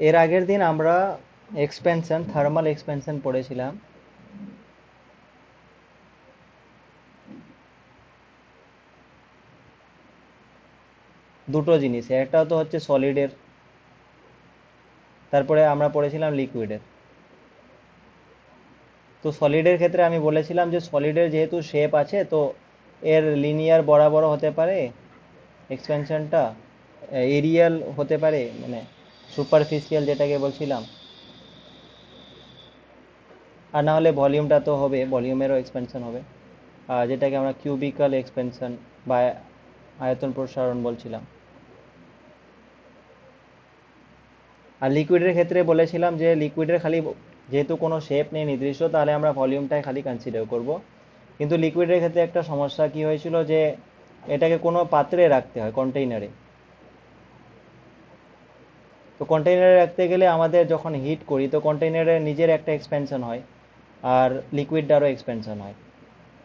এর আগের দিন আমরা এক্সপেনশন, থার্মাল এক্সপেনশন পড়েছিলাম। দুটো জিনিস, একটা তো হচ্ছে সলিডের, তারপরে আমরা পড়েছিলাম লিকুইডের। তো সলিডের ক্ষেত্রে আমি বলেছিলাম যে সলিডের যেহেতু শেপ আছে, তো এর লিনিয়ার বরাবর হতে পারে এক্সপেনশনটা, এরিয়াল হতে পারে, মানে সুপারফিশিয়াল যেটাকে বলছিলাম, আর না হলে ভলিউমটা তো হবে, ভলিউমেরও এক্সপেনশন হবে, যেটাকে আমরা কিউবিক্যাল এক্সপেনশন বা আয়তন প্রসারণ বলছিলাম। আর লিকুইডের ক্ষেত্রে বলেছিলাম যে লিকুইডের খালি যেহেতু কোনো শেপ নেই নির্দিষ্ট, তাহলে আমরা ভলিউমটাই খালি কনসিডার করব। কিন্তু লিকুইডের ক্ষেত্রে একটা সমস্যা কি হয়েছিল, যে এটাকে কোনো পাত্রে রাখতে হয়, কন্টেইনারে। তো কন্টেইনারে রাখতে গেলে আমাদের যখন হিট করি, তো কন্টেইনারের নিজের একটা এক্সপেনশন হয়, আর লিকুইডটারও এক্সপেনশন হয়।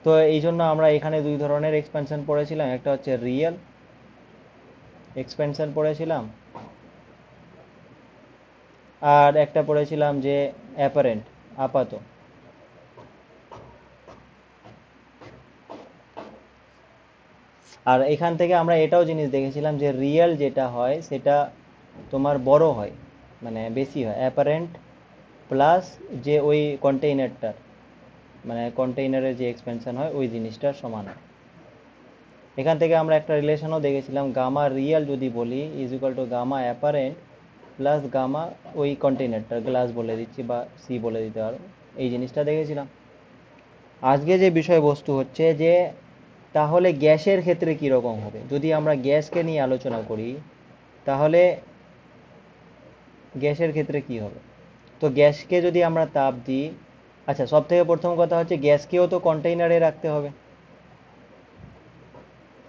তো এই জন্য আমরা এখানে দুই ধরনের এক্সপেনশন পড়েছিলাম, একটা হচ্ছে রিয়েল এক্সপেনশন পড়েছিলাম, আর একটা পড়েছিলাম যে অ্যাপারেন্ট, আপাত। আর এখান থেকে আমরা এটাও জিনিস দেখেছিলাম যে রিয়েল যেটা হয় সেটা তোমার বড় হয়, মানে বেশি হয়, অ্যাপারেন্ট প্লাস যে ওই কন্টেইনারটার, মানে কন্টেইনারের যে এক্সপেনশন হয় ওই জিনিসটার সমান হয়। এখান থেকে আমরা একটা রিলেশনও দেখেছিলাম, গামা রিয়েল যদি বলি is equal to gamma apparent plus gamma ওই কন্টেইনারটার, গ্লাস বলে দিচ্ছি বা সি বলে দিতে পারো, এই জিনিসটা দেখেছিলাম। আজকে যে বিষয়বস্তু হচ্ছে যে তাহলে গ্যাসের ক্ষেত্রে কি রকম হবে, যদি আমরা গ্যাসকে নিয়ে আলোচনা করি, তাহলে গ্যাসের ক্ষেত্রে কি হবে। তো গ্যাসকে যদি আমরা তাপ দিই, আচ্ছা সব থেকে প্রথম কথা হচ্ছে গ্যাসকেও তো কন্টেইনারে রাখতে হবে।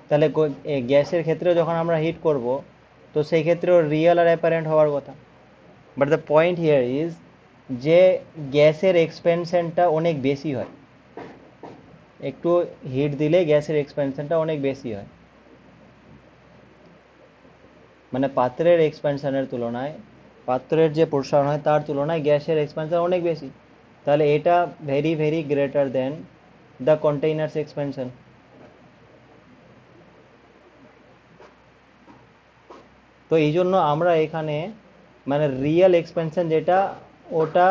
তাহলে গ্যাসের ক্ষেত্রে যখন আমরা হিট করব, তো সেই ক্ষেত্রেও রিয়েল আর অ্যাপারেন্ট হওয়ার কথা। But the point here is যে গ্যাসের এক্সপেনশনটা অনেক বেশি হয়, একটু হিট দিলে গ্যাসের এক্সপেনশনটা অনেক বেশি হয়, মানে পাত্রের এক্সপেনশনের তুলনায়, পাত্রের যে প্রসারণ হয় তার তুলনায় গ্যাসের এক্সপেনশন অনেক বেশি। তাহলে এটা very very greater than the containers expansion. তো এই জন্য আমরা এখানে মানে রিয়েল এক্সপেনশন যেটা, ওটা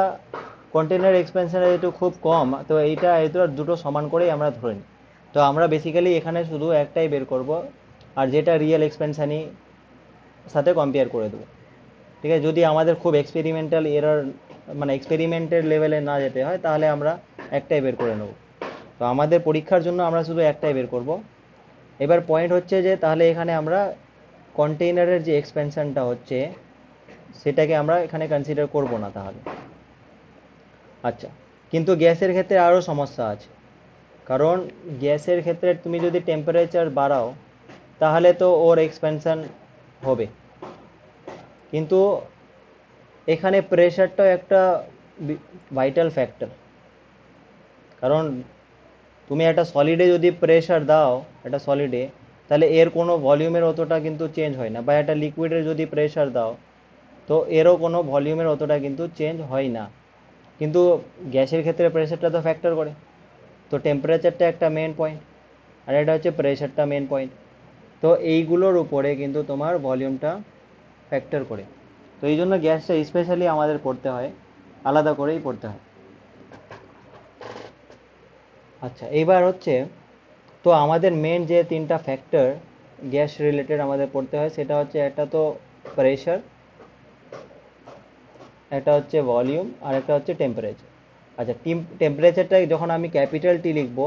কন্টেইনার এক্সপেনশনের একটু খুব কম, তো এইটা এই দুটো সমান করেই আমরা ধরে নিই। তো আমরা বেসিক্যালি এখানে শুধু একটাই বের করব, আর যেটা রিয়েল এক্সপেনশনই সাথে কম্পেয়ার করে দেবো। ঠিক আছে, যদি আমাদের খুব এক্সপেরিমেন্টাল এরর, মানে এক্সপেরিমেন্টের লেভেলে না যেতে হয়, তাহলে আমরা একটাই বের করে নেব। তো আমাদের পরীক্ষার জন্য আমরা শুধু একটাই বের করব। এবার পয়েন্ট হচ্ছে যে তাহলে এখানে আমরা কন্টেইনারের যে এক্সপেনশনটা হচ্ছে সেটাকে আমরা এখানে কনসিডার করব না তাহলে। আচ্ছা, কিন্তু গ্যাসের ক্ষেত্রে আরও সমস্যা আছে, কারণ গ্যাসের ক্ষেত্রে তুমি যদি টেম্পারেচার বাড়াও, তাহলে তো ওর এক্সপেনশন হবে, কিন্তু এখানে প্রেশারটাও একটা ভাইটাল ফ্যাক্টর। কারণ তুমি একটা সলিডে যদি প্রেশার দাও, একটা সলিডে, তাহলে এর কোনো ভলিউমের অতটা কিন্তু চেঞ্জ হয় না, বা একটা লিকুইডে যদি প্রেশার দাও, তো এরও কোনো ভলিউমের অতটা কিন্তু চেঞ্জ হয় না। কিন্তু গ্যাসের ক্ষেত্রে প্রেশারটা তো ফ্যাক্টর করে। তো টেম্পারেচারটা একটা মেন পয়েন্ট, আর এটা হচ্ছে প্রেশারটা মেন পয়েন্ট। তো এইগুলোর উপরে কিন্তু তোমার ভলিউমটা ফ্যাক্টর করে। তো এই জন্য গ্যাসটা স্পেশালি আমাদের পড়তে হয়, আলাদা করেই পড়তে হয়। আচ্ছা, এইবার হচ্ছে, তো আমাদের মেন যে তিনটা ফ্যাক্টর গ্যাস রিলেটেড আমাদের পড়তে হয়, সেটা হচ্ছে একটা তো প্রেশার, একটা হচ্ছে ভলিউম, আর একটা হচ্ছে টেম্পারেচার। আচ্ছা, টেম্পারেচারটা যখন আমি ক্যাপিটাল টি লিখবো,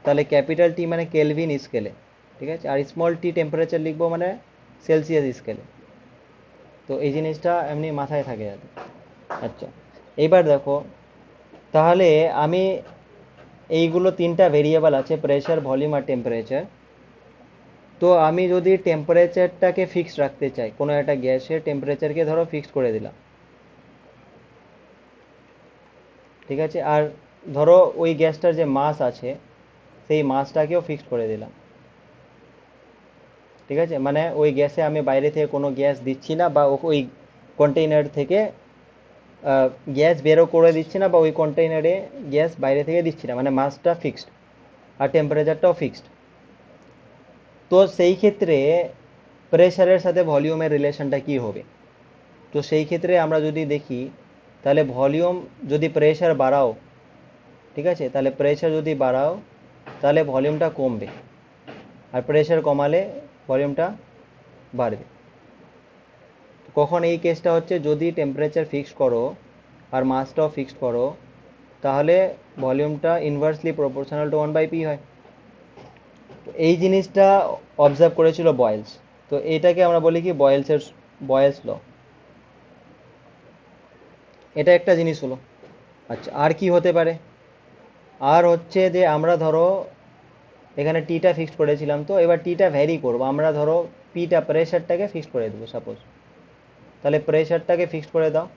তাহলে ক্যাপিটাল টি মানে কেলভিন স্কেলে, ঠিক আছে, আর স্মল টি টেম্পারেচার লিখবো মানে সেলসিয়াস স্কেলে। তো এই জিনিসটা এমনি মাথায় থাকে যাতে। আচ্ছা, এইবার দেখো, তাহলে আমি এইগুলো তিনটা ভেরিয়েবল আছে, প্রেশার, ভলিউম আর টেম্পারেচার। তো আমি যদি টেম্পারেচারটাকে ফিক্স রাখতে চাই, কোনো একটা গ্যাসের টেম্পারেচারকে ধরো ফিক্স করে দিলাম, ঠিক আছে, আর ধরো ওই গ্যাসটার যে মাস আছে সেই মাসটাকেও ফিক্সড করে দিলাম, ঠিক আছে, মানে ওই গ্যাসে আমি বাইরে থেকে কোনো গ্যাস দিচ্ছি না, বা ওই কন্টেইনার থেকে গ্যাস বেরো করে দিচ্ছি না, বা ওই কন্টেইনারে গ্যাস বাইরে থেকে দিচ্ছি না, মানে মাসটা ফিক্সড আর টেম্পারেচারটাও ফিক্সড। তো সেই ক্ষেত্রে প্রেশারের সাথে ভলিউমের রিলেশনটা কি হবে? তো সেই ক্ষেত্রে আমরা যদি দেখি, তাহলে ভলিউম যদি প্রেশার বাড়াও, ঠিক আছে, তাহলে প্রেশার যদি বাড়াও তাহলে ভলিউমটা কমবে, আর প্রেশার কমালে ভলিউমটা বাড়বে। কখন এই কেসটা হচ্ছে? যদি টেম্পারেচার ফিক্সড করো আর মাসটাও ফিক্সড করো, তাহলে ভলিউমটা ইনভার্সলি প্রপোর্শনাল টু 1/p হয়। তো এই জিনিসটা অবজার্ভ করেছিল বয়েলস। তো এটাকে আমরা বলি কি, বয়েলস ল। এটা একটা জিনিস হলো। আচ্ছা, আর কি হতে পারে? আর হচ্ছে যে আমরা ধরো এখানে টিটা ফিক্সড করেছিলাম, তো এবার টিটা ভ্যারি করবো। আমরা ধরো পিটা, প্রেশারটাকে ফিক্সড করে দেবো সাপোজ। তাহলে প্রেশারটাকে ফিক্সড করে দাও,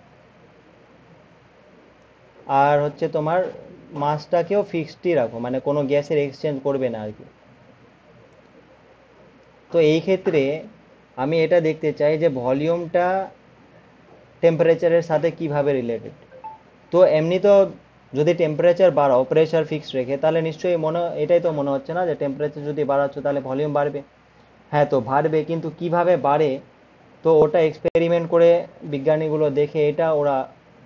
আর হচ্ছে তোমার মাসটাকেও ফিক্সডই রাখো, মানে কোনো গ্যাসের এক্সচেঞ্জ করবে না আর কি। তো এই ক্ষেত্রে আমি এটা দেখতে চাই যে ভলিউমটা টেম্পারেচারের সাথে কিভাবে রিলেটেড। তো এমনি তো যদি টেম্পারেচার বাড়াও প্রেশার ফিক্সড রেখে, তাহলে নিশ্চয়ই এটাই তো মনে হচ্ছে না যে টেম্পারেচার যদি বাড়াচ্ছ তাহলে ভলিউম বাড়বে। হ্যাঁ, তো বাড়বে, কিন্তু কিভাবে বাড়ে? তো ওটা এক্সপেরিমেন্ট করে বিজ্ঞানীগুলো দেখে এটা ওরা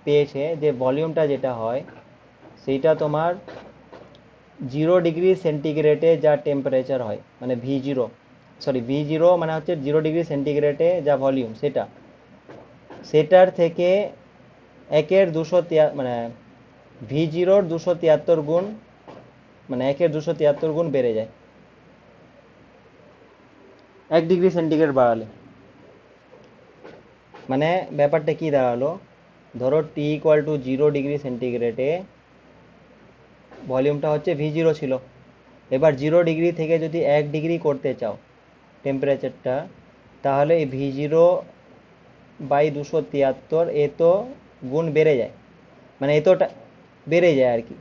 পেয়েছে যে ভলিউমটা যেটা হয় সেইটা তোমার 0 ডিগ্রি সেন্টিগ্রেডে যা টেম্পারেচার হয়, মানে ভি জিরো মানে হচ্ছে 0 ডিগ্রি সেন্টিগ্রেডে যা ভলিউম, সেটার থেকে একের 273, মানে ভি জিরোর 273 গুণ, মানে 1/273 গুণ বেড়ে যায় 1 ডিগ্রি সেন্টিগ্রেড বাড়ালে। মানে ব্যাপারটা কি দাঁড়ালো? ধরো T = 0 ডিগ্রি সেন্টিগ্রেডে ভলিউমটা হচ্ছে ভি জিরো ছিল। এবার 0 ডিগ্রি থেকে যদি 1 ডিগ্রি করতে চাও টেম্পারেচারটা, তাহলে এই ভি জিরো/273 এত গুণ বেড়ে যায়, মানে এতটা বেড়ে যায় আর কি,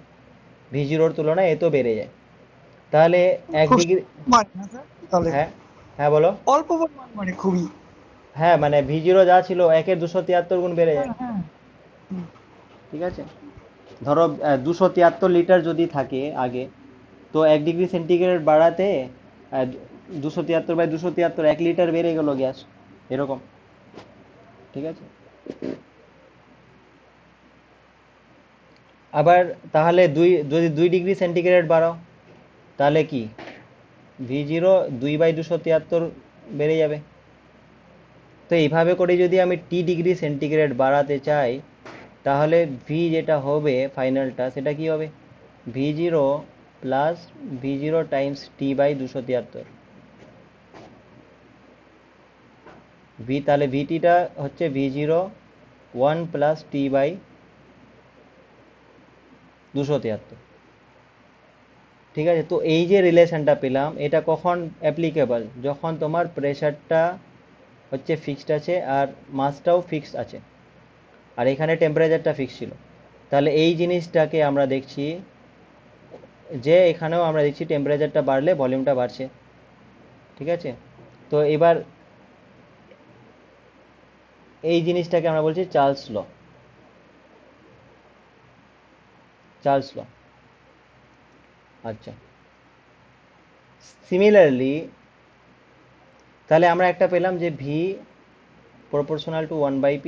ভি জিরোর তুলনায় এত বেড়ে যায়। তাহলে এক খুব ডিগ্রি মানে না স্যার তাহলে? হ্যাঁ, হ্যাঁ বলো। অল্প পরিমাণ মানে খুবই। হ্যাঁ, মানে ভি জিরো যা ছিল 1/273 গুণ বেড়ে হ্যাঁ যায়। হ্যাঁ। হুম। ঠিক আছে, ধরো 273 লিটার যদি থাকে আগে, তো 1 ডিগ্রি সেন্টিগ্রেড বাড়াতে 273/273 1 লিটার বেড়ে গেল গ্যাস, এরকম। ঠিক আছে, আবার তাহলে যদি 2 ডিগ্রি সেন্টিগ্রেড বাড়াও, তাহলে কি ভি জিরো 2/273 বেড়ে যাবে। তো এইভাবে করে যদি আমি T ডিগ্রি সেন্টিগ্রেড বাড়াতে চাই, তাহলে ভি যেটা হবে ফাইনালটা, সেটা কি হবে? V zero plus V zero Times T/273। তাহলে ভিটিটা হচ্ছে ভি জিরো 1 + T/273। ঠিক আছে, তো এই যে রিলেশনটা পেলাম, এটা কখন অ্যাপ্লিকেবল? যখন তোমার প্রেশারটা হচ্ছে ফিক্সড আছে আর মাসটাও ফিক্সড আছে, আর এখানে টেম্পারেচারটা ফিক্সড ছিল। তাহলে এই জিনিসটাকে আমরা দেখছি যে এখানেও আমরা দেখছি টেম্পারেচারটা বাড়লে ভলিউমটা বাড়ছে। ঠিক আছে, তো এবার এই জিনিসটাকে আমরা বলছি চার্লস ল। আচ্ছা, সিমিলারলি তাহলে আমরা একটা পেলাম যে V proportional two 1/p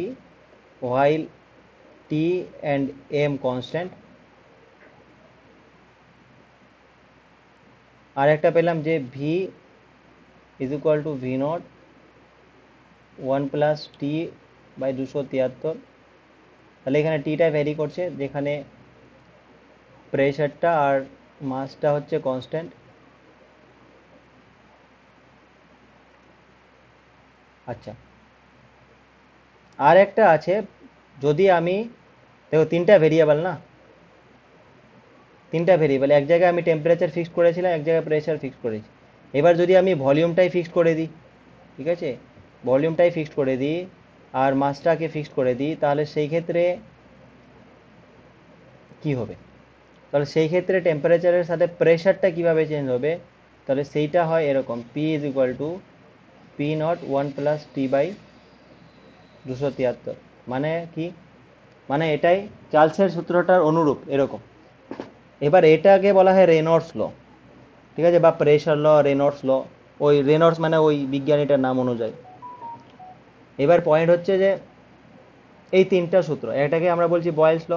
while t and m constant, আর একটা পেলাম যে ভি v = 1 + T/273। তাহলে এখানে টিটা ভ্যারি করছে, যেখানে প্রেশারটা আর মাসটা হচ্ছে কনস্ট্যান্ট। আচ্ছা, আর একটা আছে, যদি আমি দেখো তিনটা ভেরিয়েবল না, এক জায়গায় আমি টেম্পারেচার ফিক্সড করেছিলাম, এক জায়গায় প্রেশার ফিক্সড করেছি। এবার যদি আমি ভলিউমটাই ফিক্সড করে দিই, ঠিক আছে, ভলিউমটাই ফিক্সড করে দিই আর মাসটাকে ফিক্সড করে দিই, তাহলে সেই ক্ষেত্রে কি হবে? তাহলে সেই ক্ষেত্রে টেম্পারেচারের সাথে প্রেশারটা কিভাবে চেঞ্জ হবে? তাহলে সেইটা হয় এরকম, P = P0 1 + T/273। মানে কি, মানে এটাই চার্লসের সূত্রটার অনুরূপ এরকম। এবার এটাকে বলা হয় রেনল্ডস ল, ঠিক আছে, বা প্রেশার ল, রেনল্ডস ল, ওই রেনল্ডস মানে ওই বিজ্ঞানীটার নাম অনুযায়ী। এবার পয়েন্ট হচ্ছে যে এই তিনটা সূত্র, এটাকে আমরা বলছি বয়েলস ল,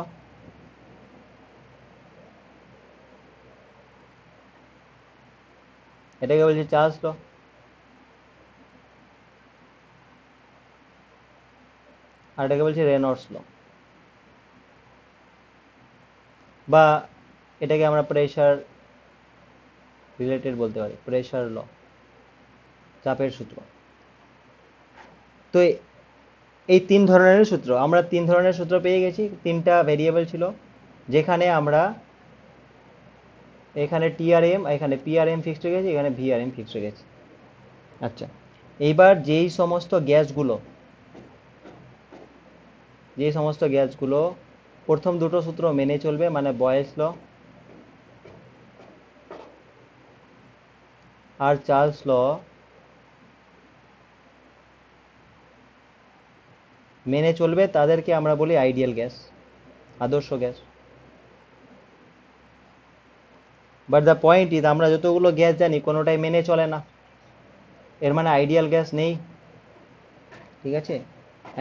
এটাকে বলছি চার্লস ল, আর এটাকে বলছি রেনল্ডস ল, বা এটাকে আমরা প্রেশার রিলেটেড বলতে পারি, প্রেশার ল, চাপের সূত্র। তো এই তিন ধরনের সূত্র, আমরা তিন ধরনের সূত্র পেয়ে গেছি। তিনটা ভেরিয়েবল ছিল, যেখানে আমরা এখানে টিআরএম, এখানে পিআরএম ফিক্সড রেখেছি, এখানে ভিআরএম ফিক্সড রেখেছি। আচ্ছা, এইবার যেই সমস্ত গ্যাসগুলো প্রথম দুটো সূত্র মেনে চলবে, মানে বয়েলস ল আর চার্লস ল মেনে চলবে, তাদেরকে আমরা বলি আইডিয়াল গ্যাস, আদর্শ gas. But the point is, আমরা যতগুলো গ্যাস জানি কোনোটাই মেনে চলে না, এর মানে আইডিয়াল গ্যাস নেই, ঠিক আছে,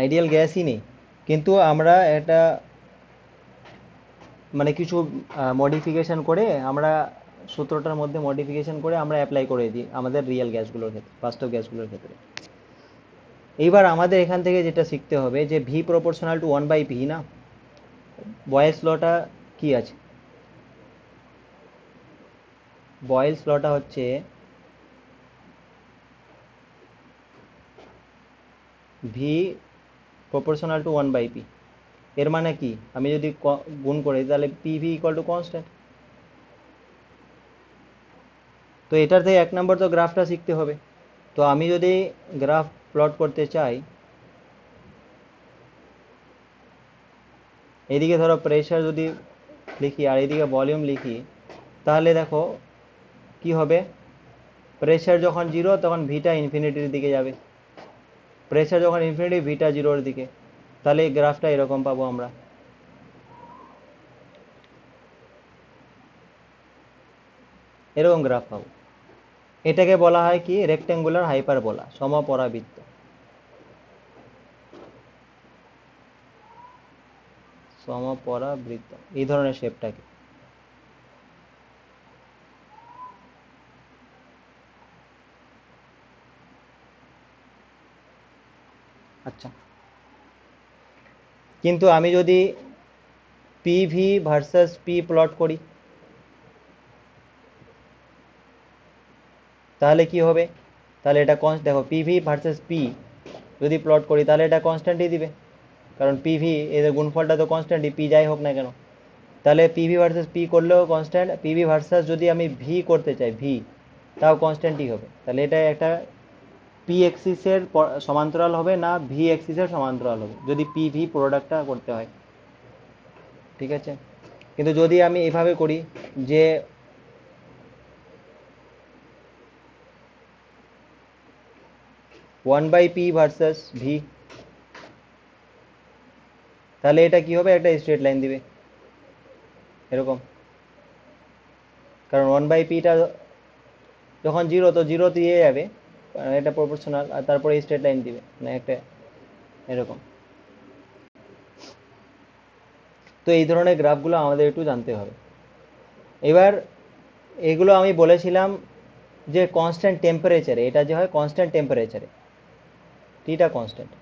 আইডিয়াল গ্যাসই নেই। কিন্তু আমরা এটা মানে কিছু মডিফিকেশন করে, আমরা সূত্রটার মধ্যে মডিফিকেশন করে আমরা অ্যাপ্লাই করে দিই আমাদের রিয়েল গ্যাসগুলোর ক্ষেত্রে, বাস্তব গ্যাসগুলোর ক্ষেত্রে। এইবার আমাদের এখান থেকে যেটা শিখতে হবে যে ভি প্রপোর্শনাল টু 1/p, না বয়েলস লটা কি আছে, বয়েলস লটা হচ্ছে ভি প্রপোর্শনাল টু 1/p। এর মানে কি, আমি যদি গুণ করে দিই তাহলে পিভি ইকুয়াল টু কনস্ট্যান্ট। তো এটার থেকে এক নম্বর তো গ্রাফটা শিখতে হবে। তো আমি যদি গ্রাফ প্লট করতে চাই, এদিকে ধরো প্রেশার যদি লিখি আর এদিকে ভলিউম লিখি, তাহলে দেখো কি হবে, প্রেশার যখন জিরো তখন ভিটা ইনফিনিটির দিকে যাবে, প্রেশার যখন ইনফিনিটি ভিটা জিরোর দিকে, তাহলে এই গ্রাফটা এরকম পাবো আমরা, এরকম গ্রাফ পাবো। এটাকে বলা হয় কি, রেক্টেঙ্গুলার হাইপারবোলা, সমপরাবৃত্ত, সমপরাবৃত্ত এই ধরনের শেপটাকে। আচ্ছা, কিন্তু আমি যদি পিভি ভার্সাস পি প্লট করি, তাহলে কি হবে, তাহলে এটা দেখো পিভি ভার্সাস পি যদি প্লট করি তাহলে এটা কনস্ট্যান্টই দিবে, কারণ পিভি এদের গুণফলটা তো কনস্ট্যান্টই, পি যাই হোক না কেন। তাহলে পিভি ভার্সাস পি করলেও কনস্ট্যান্ট, পিভি ভার্সাস যদি আমি ভি করতে চাই, ভি তাও কনস্ট্যান্টই হবে। তাহলে এটা একটা পি এক্সিসের সমান্তরাল হবে না ভি এক্সিসের সমান্তরাল হবে, যদি পিভি প্রোডাক্টটা করতে হয়, ঠিক আছে। কিন্তু যদি আমি এভাবে করি যে 1/p ভার্সাস ভি, তাহলে এটা কি হবে, একটা স্ট্রেট লাইন দিবে এরকম, কারণ 1/pটা যখন জিরো তো জিরো দিয়ে যাবে, এটা প্রপোর্শনাল, আর তারপরে স্ট্রেট লাইন দিবে, মানে একটা এরকম। তো এই ধরনের গ্রাফগুলো আমাদের একটু জানতে হবে। এবার এগুলো আমি বলেছিলাম যে কনস্ট্যান্ট টেম্পারেচারে, এটা যে হয় কনস্ট্যান্ট টেম্পারেচারে, টিটা কনস্ট্যান্ট।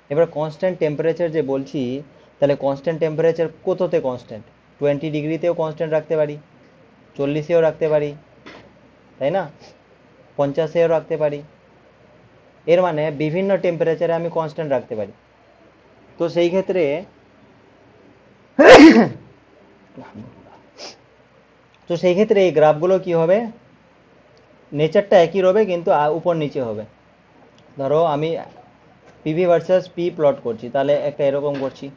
এবার কনস্ট্যান্ট টেম্পারেচার যে বলছি, তাহলে কনস্ট্যান্ট টেম্পারেচার কততে কনস্ট্যান্ট, 20 ডিগ্রিতেও কনস্ট্যান্ট রাখতে পারি, 40-এও রাখতে পারি, তাই না, 50-এও রাখতে পারি, এর মানে বিভিন্ন টেম্পারেচারে আমি কনস্ট্যান্ট রাখতে পারি। তো সেই ক্ষেত্রে এই গ্রাফগুলো কি হবে, নেচারটা একই রবে কিন্তু উপর নিচে হবে। ধরো আমি পিভি ভার্সাস পি প্লট করছি, তাহলে একটা এরকম করছি,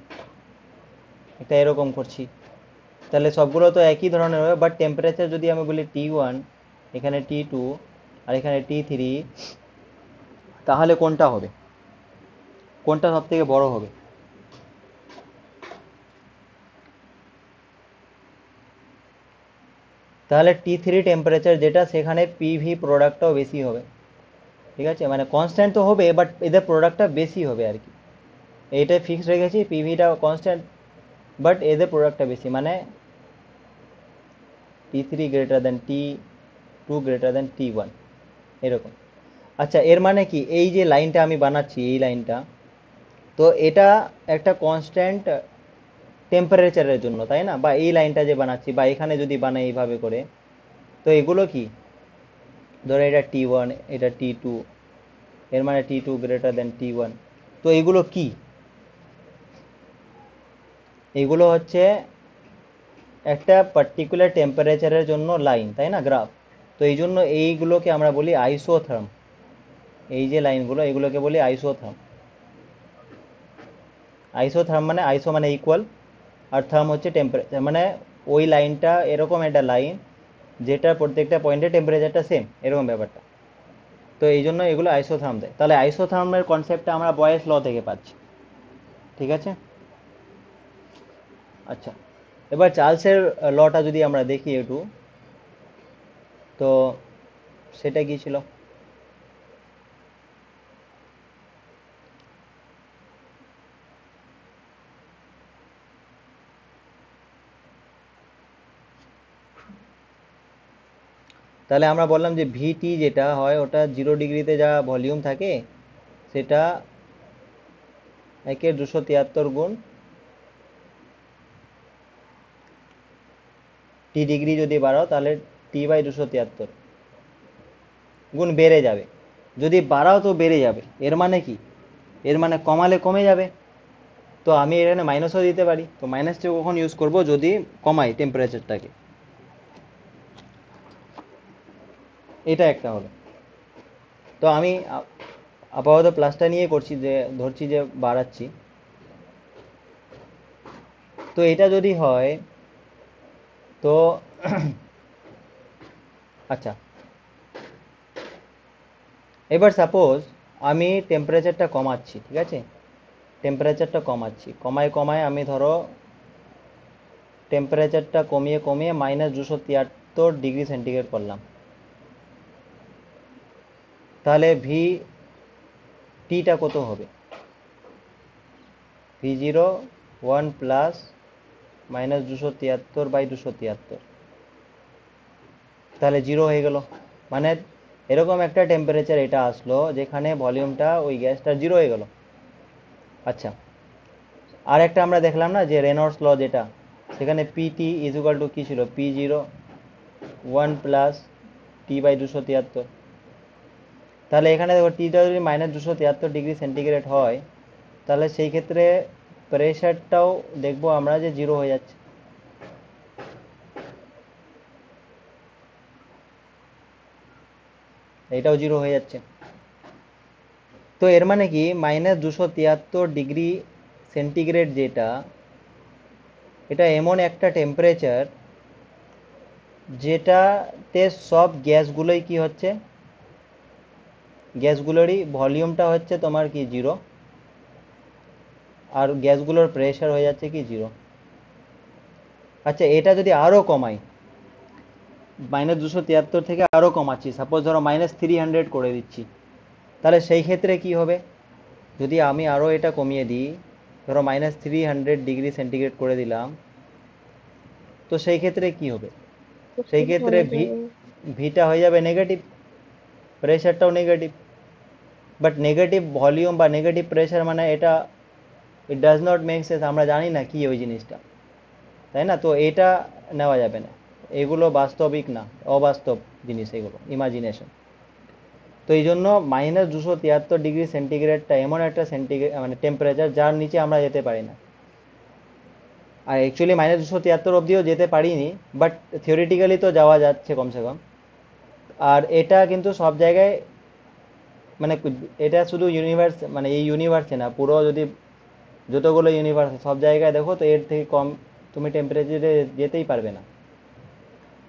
একটা এরকম করছি, তাহলে সবগুলো তো একই ধরনের হবে, বাট টেম্পারেচার যদি আমি বলি T1, এখানে T2 আর এখানে T3, তাহলে কোনটা হবে, কোনটা সব থেকে বড় হবে? তাহলে T3 টেম্পারেচার যেটা, সেখানে পিভি প্রোডাক্টটাও বেশি হবে। ঠিক আছে, মানে কনস্ট্যান্ট তো হবে, বাট এদের প্রোডাক্টটা বেশি হবে আর কি। এইটাই ফিক্স রেখেছি, পিভিটা কনস্ট্যান্ট, বাট এদের প্রোডাক্টটা বেশি, মানে T3 greater than T2 greater than T1, এরকম। আচ্ছা, এর মানে কি, এই যে লাইনটা আমি বানাচ্ছি, এই লাইনটা, তো এটা একটা কনস্ট্যান্ট টেম্পারেচারের জন্য, তাই না? বা এই লাইনটা যে বানাচ্ছি, বা এখানে যদি বানাই এইভাবে করে, তো এগুলো কি, ধরো এটা T1, এটা T2, এর মানে T2 গ্রেটার দেন T1। তো এগুলো কি? এগুলো হচ্ছে একটা পার্টিকুলার টেম্পারেচারের জন্য লাইন, তাই না, গ্রাফ। তো এই জন্য এইগুলোকে আমরা বলি আইসোথার্ম। এই যে লাইনগুলো, এগুলোকে বলি আইসোথার্ম। আইসোথার্ম মানে, আইসো মানে ইকুয়াল, আর থার্ম হচ্ছে টেম্পারেচার, মানে ওই লাইনটা এরকম একটা লাইন যেটা প্রত্যেকটা পয়েন্টে টেম্পারেচারটা সেম, এরকম ব্যাপারটা। তো এই জন্য এগুলো আইসোথার্ম দেয়। তাহলে আইসোথার্মের কনসেপ্টটা আমরা বয়েস ল থেকে পাচ্ছি। ঠিক আছে। আচ্ছা, এবার চার্লসের লটা যদি আমরা দেখি একটু, তো সেটা কি ছিল? তাহলে আমরা বললাম যে ভিটি যেটা হয়, ওটা 0 ডিগ্রিতে যা ভলিউম থাকে, সেটা 1/273 গুণ টি ডিগ্রি যদি বাড়াও, তাহলে T/273 গুণ বেড়ে যাবে। যদি বাড়াও তো বেড়ে যাবে, এর মানে কি, এর মানে কমালে কমে যাবে। তো আমি এখানে মাইনাসও দিতে পারি, তো মাইনাসটা কখন ইউজ করব, যদি কমাই টেম্পারেচারটাকে। এটা একটা হলো। তো আমি আপাতত প্লাসটা নিয়ে করছি, যে ধরছি যে বাড়াচ্ছি। তো এটা যদি হয়, তো আচ্ছা, এবার সাপোজ আমি টেম্পারেচারটা কমাচ্ছি, ঠিক আছে, টেম্পারেচারটা কমাচ্ছি, কমায় কমায় আমি ধরো টেম্পারেচারটা কমিয়ে কমিয়ে -273 ডিগ্রি সেন্টিগ্রেড করলাম। তাহলে ভি টিটা কত হবে? V01 প্লাস -273/273, তাহলে 0 হয়ে গেল। মানে এরকম একটা টেম্পারেচার এটা আসলো যেখানে ভলিউমটা ওই গ্যাসটা 0 হয়ে গেল। আচ্ছা, আর একটা আমরা দেখলাম না, যে রেনল্ডস ল যেটা, সেখানে পিটি ইজ ইকুয়াল টু কি ছিল, P01 প্লাস T/273। তাহলে এখানে দেখো, টিটা যদি -273 ডিগ্রি সেন্টিগ্রেড হয়, তাহলে সেই ক্ষেত্রে প্রেশারটাও দেখবো আমরা যে 0 হয়ে যাচ্ছে। এটাও 0 হয়ে যাচ্ছে। তো এর মানে কি, -273 ডিগ্রি সেন্টিগ্রেড যেটা, এটা এমন একটা টেম্পারেচার যেটাতে সব গ্যাসগুলোই কি হচ্ছে, গ্যাসগুলোরই ভলিউমটা হচ্ছে তোমার কি 0, আর গ্যাসগুলোর প্রেশার হয়ে যাচ্ছে কি 0। আচ্ছা, এটা যদি আরো কমাই, -273 থেকে আরো কমাচ্ছি, সাপোজ ধরো -300 করে দিচ্ছি, তাহলে সেই ক্ষেত্রে কি হবে? যদি আমি আরো এটা কমিয়ে দিই, ধরো -300 ডিগ্রি সেন্টিগ্রেড করে দিলাম, তো সেই ক্ষেত্রে কি হবে? সেই ক্ষেত্রে ভিটা হয়ে যাবে নেগেটিভ, প্রেশারটাও নেগেটিভ। বাট নেগেটিভ ভলিউম বা নেগেটিভ প্রেশার মানে এটা, it does not make sense, আমরা জানি না কি ওই জিনিসটা, তাই না? তো এটা নেওয়া যাবে না, এগুলো বাস্তবিক না, অবাস্তব জিনিস, এগুলো ইমাজিনেশন। তো এই জন্য -273 ডিগ্রি সেন্টিগ্রেডটা এমন একটা সেন্টিগ্রেড, মানে টেম্পারেচার, যার নিচে আমরা যেতে পারি না। আর অ্যাকচুয়ালি -273 অবধিও যেতে পারিনি, বাট থিওরিটিক্যালি তো যাওয়া যাচ্ছে কমসে কম। আর এটা কিন্তু সব জায়গায়, মানে এটা শুধু ইউনিভার্স, মানে এই ইউনিভার্সে না, পুরো যদি যতগুলো ইউনিভার্স সব জায়গায় দেখো, তো এর থেকে কম তুমি টেম্পারেচারে যেতেই পারবে না।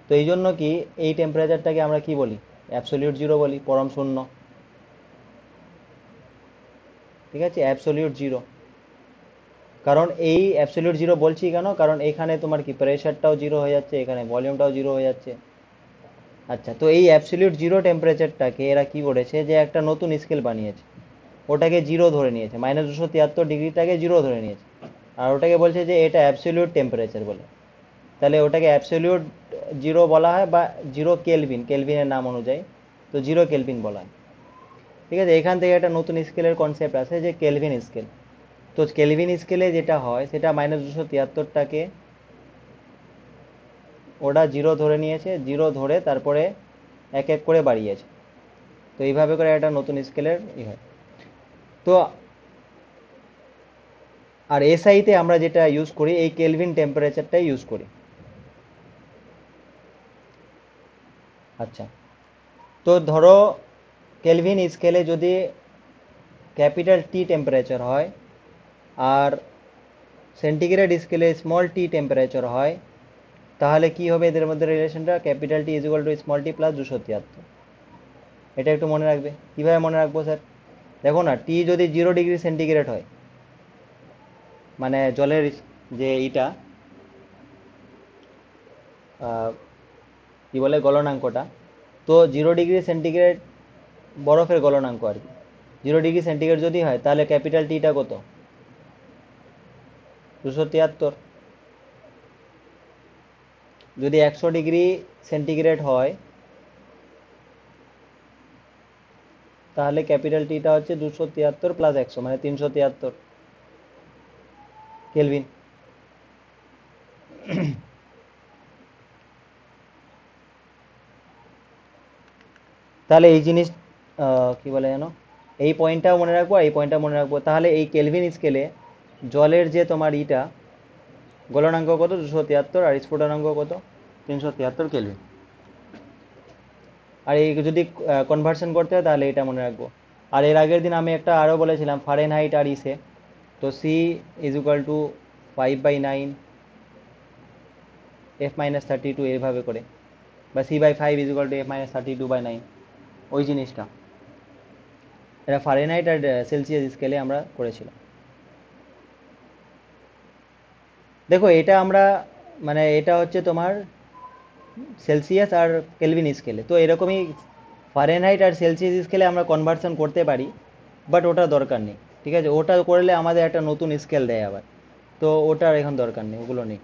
তো এই জন্য কি, এই টেম্পারেচারটাকে আমরা কি বলি, অ্যাবসলিউট জিরো বলি, পরম শূন্য। ঠিক আছে, অ্যাবসলিউট জিরো। কারণ এই অ্যাবসলিউট জিরো বলছি কেন, কারণ এখানে তোমার কি প্রেশারটাও জিরো হয়ে যাচ্ছে, এখানে ভলিউমটাও জিরো হয়ে যাচ্ছে। আচ্ছা, তো এই অ্যাবসলিউট জিরো টেম্পারেচারটাকে এরা কি করেছে, যে একটা নতুন স্কেল বানিয়েছে, ওটাকে জিরো ধরে নিয়েছে, -273 ডিগ্রিটাকে জিরো ধরে নিয়েছে, আর ওটাকে বলছে যে এটা অ্যাবসলিউট টেম্পারেচার বলে। তাহলে ওটাকে অ্যাবসলিউট জিরো বলা হয়, বা জিরো কেলভিন, কেলভিনের নাম অনুযায়ী, তো জিরো কেলভিন বলা হয়। ঠিক আছে, এখান থেকে একটা নতুন স্কেলের কনসেপ্ট আছে যে কেলভিন স্কেল। তো কেলভিন স্কেলে যেটা হয় সেটা -273টাকে ওটা জিরো ধরে নিয়েছে, জিরো ধরে তারপরে এক এক করে বাড়িয়েছে। তো এইভাবে করে একটা নতুন স্কেলের হয়। তো আর এসআইতে আমরা যেটা ইউজ করি, এই কেলভিন টেম্পারেচারটাই ইউজ করি। আচ্ছা, তো ধরো কেলভিন স্কেলে যদি ক্যাপিটাল টি টেম্পারেচার হয় আর সেন্টিগ্রেড স্কেলে স্মল টি টেম্পারেচার হয়, তাহলে কি হবে এদের মধ্যে রিলেশনটা, capital T is equal two small tea plus 273। এটা একটু মনে রাখবে। কিভাবে মনে রাখবো স্যার? দেখো না, টি যদি 0 ডিগ্রি সেন্টিগ্রেড হয়, মানে জলের যে এইটা কি বলে গলনাঙ্কটা, তো 0 ডিগ্রি সেন্টিগ্রেড বরফের গলনাঙ্ক আর কি। 0 ডিগ্রি সেন্টিগ্রেড যদি হয় তাহলে ক্যাপিটাল টিটা কত? 273। যদি 100 ডিগ্রি সেন্টিগ্রেড হয় তাহলে ক্যাপিটাল টিটা হচ্ছে 273 প্লাস 100, মানে 373 কেলভিন। তাহলে এই জিনিস কি বলে জানো, এই পয়েন্টটাও মনে রাখবো, এই পয়েন্টটা মনে রাখবো। তাহলে এই কেলভিন স্কেলে জলের যে তোমার ইটা গলনাঙ্ক কত? 273, আর স্ফুটনাঙ্ক কত? 373 কেলভিন। আর এই যদি কনভার্সন করতে হয় তাহলে এটা মনে রাখবো। আর এর আগের দিন আমি একটা আরও বলেছিলাম ফারেনহাইট আর ইসে, তো C is equal two 5/9 F-32 এইভাবে করে, বা C/5 is equal two F-32/9, ওই জিনিসটা এটা ফারেনহাইট আর সেলসিয়াস স্কেলে আমরা করেছিলাম। দেখো এটা আমরা, মানে এটা হচ্ছে তোমার সেলসিয়াস আর কেলভিন স্কেলে, তো এরকমই ফারেনহাইট আর সেলসিয়াস স্কেলে আমরা কনভার্সন করতে পারি, বাট ওটা দরকার নেই। ঠিক আছে, ওটা করলে আমাদের একটা নতুন স্কেল দেয় আবার, তো ওটার এখন দরকার নেই, ওগুলো নেই।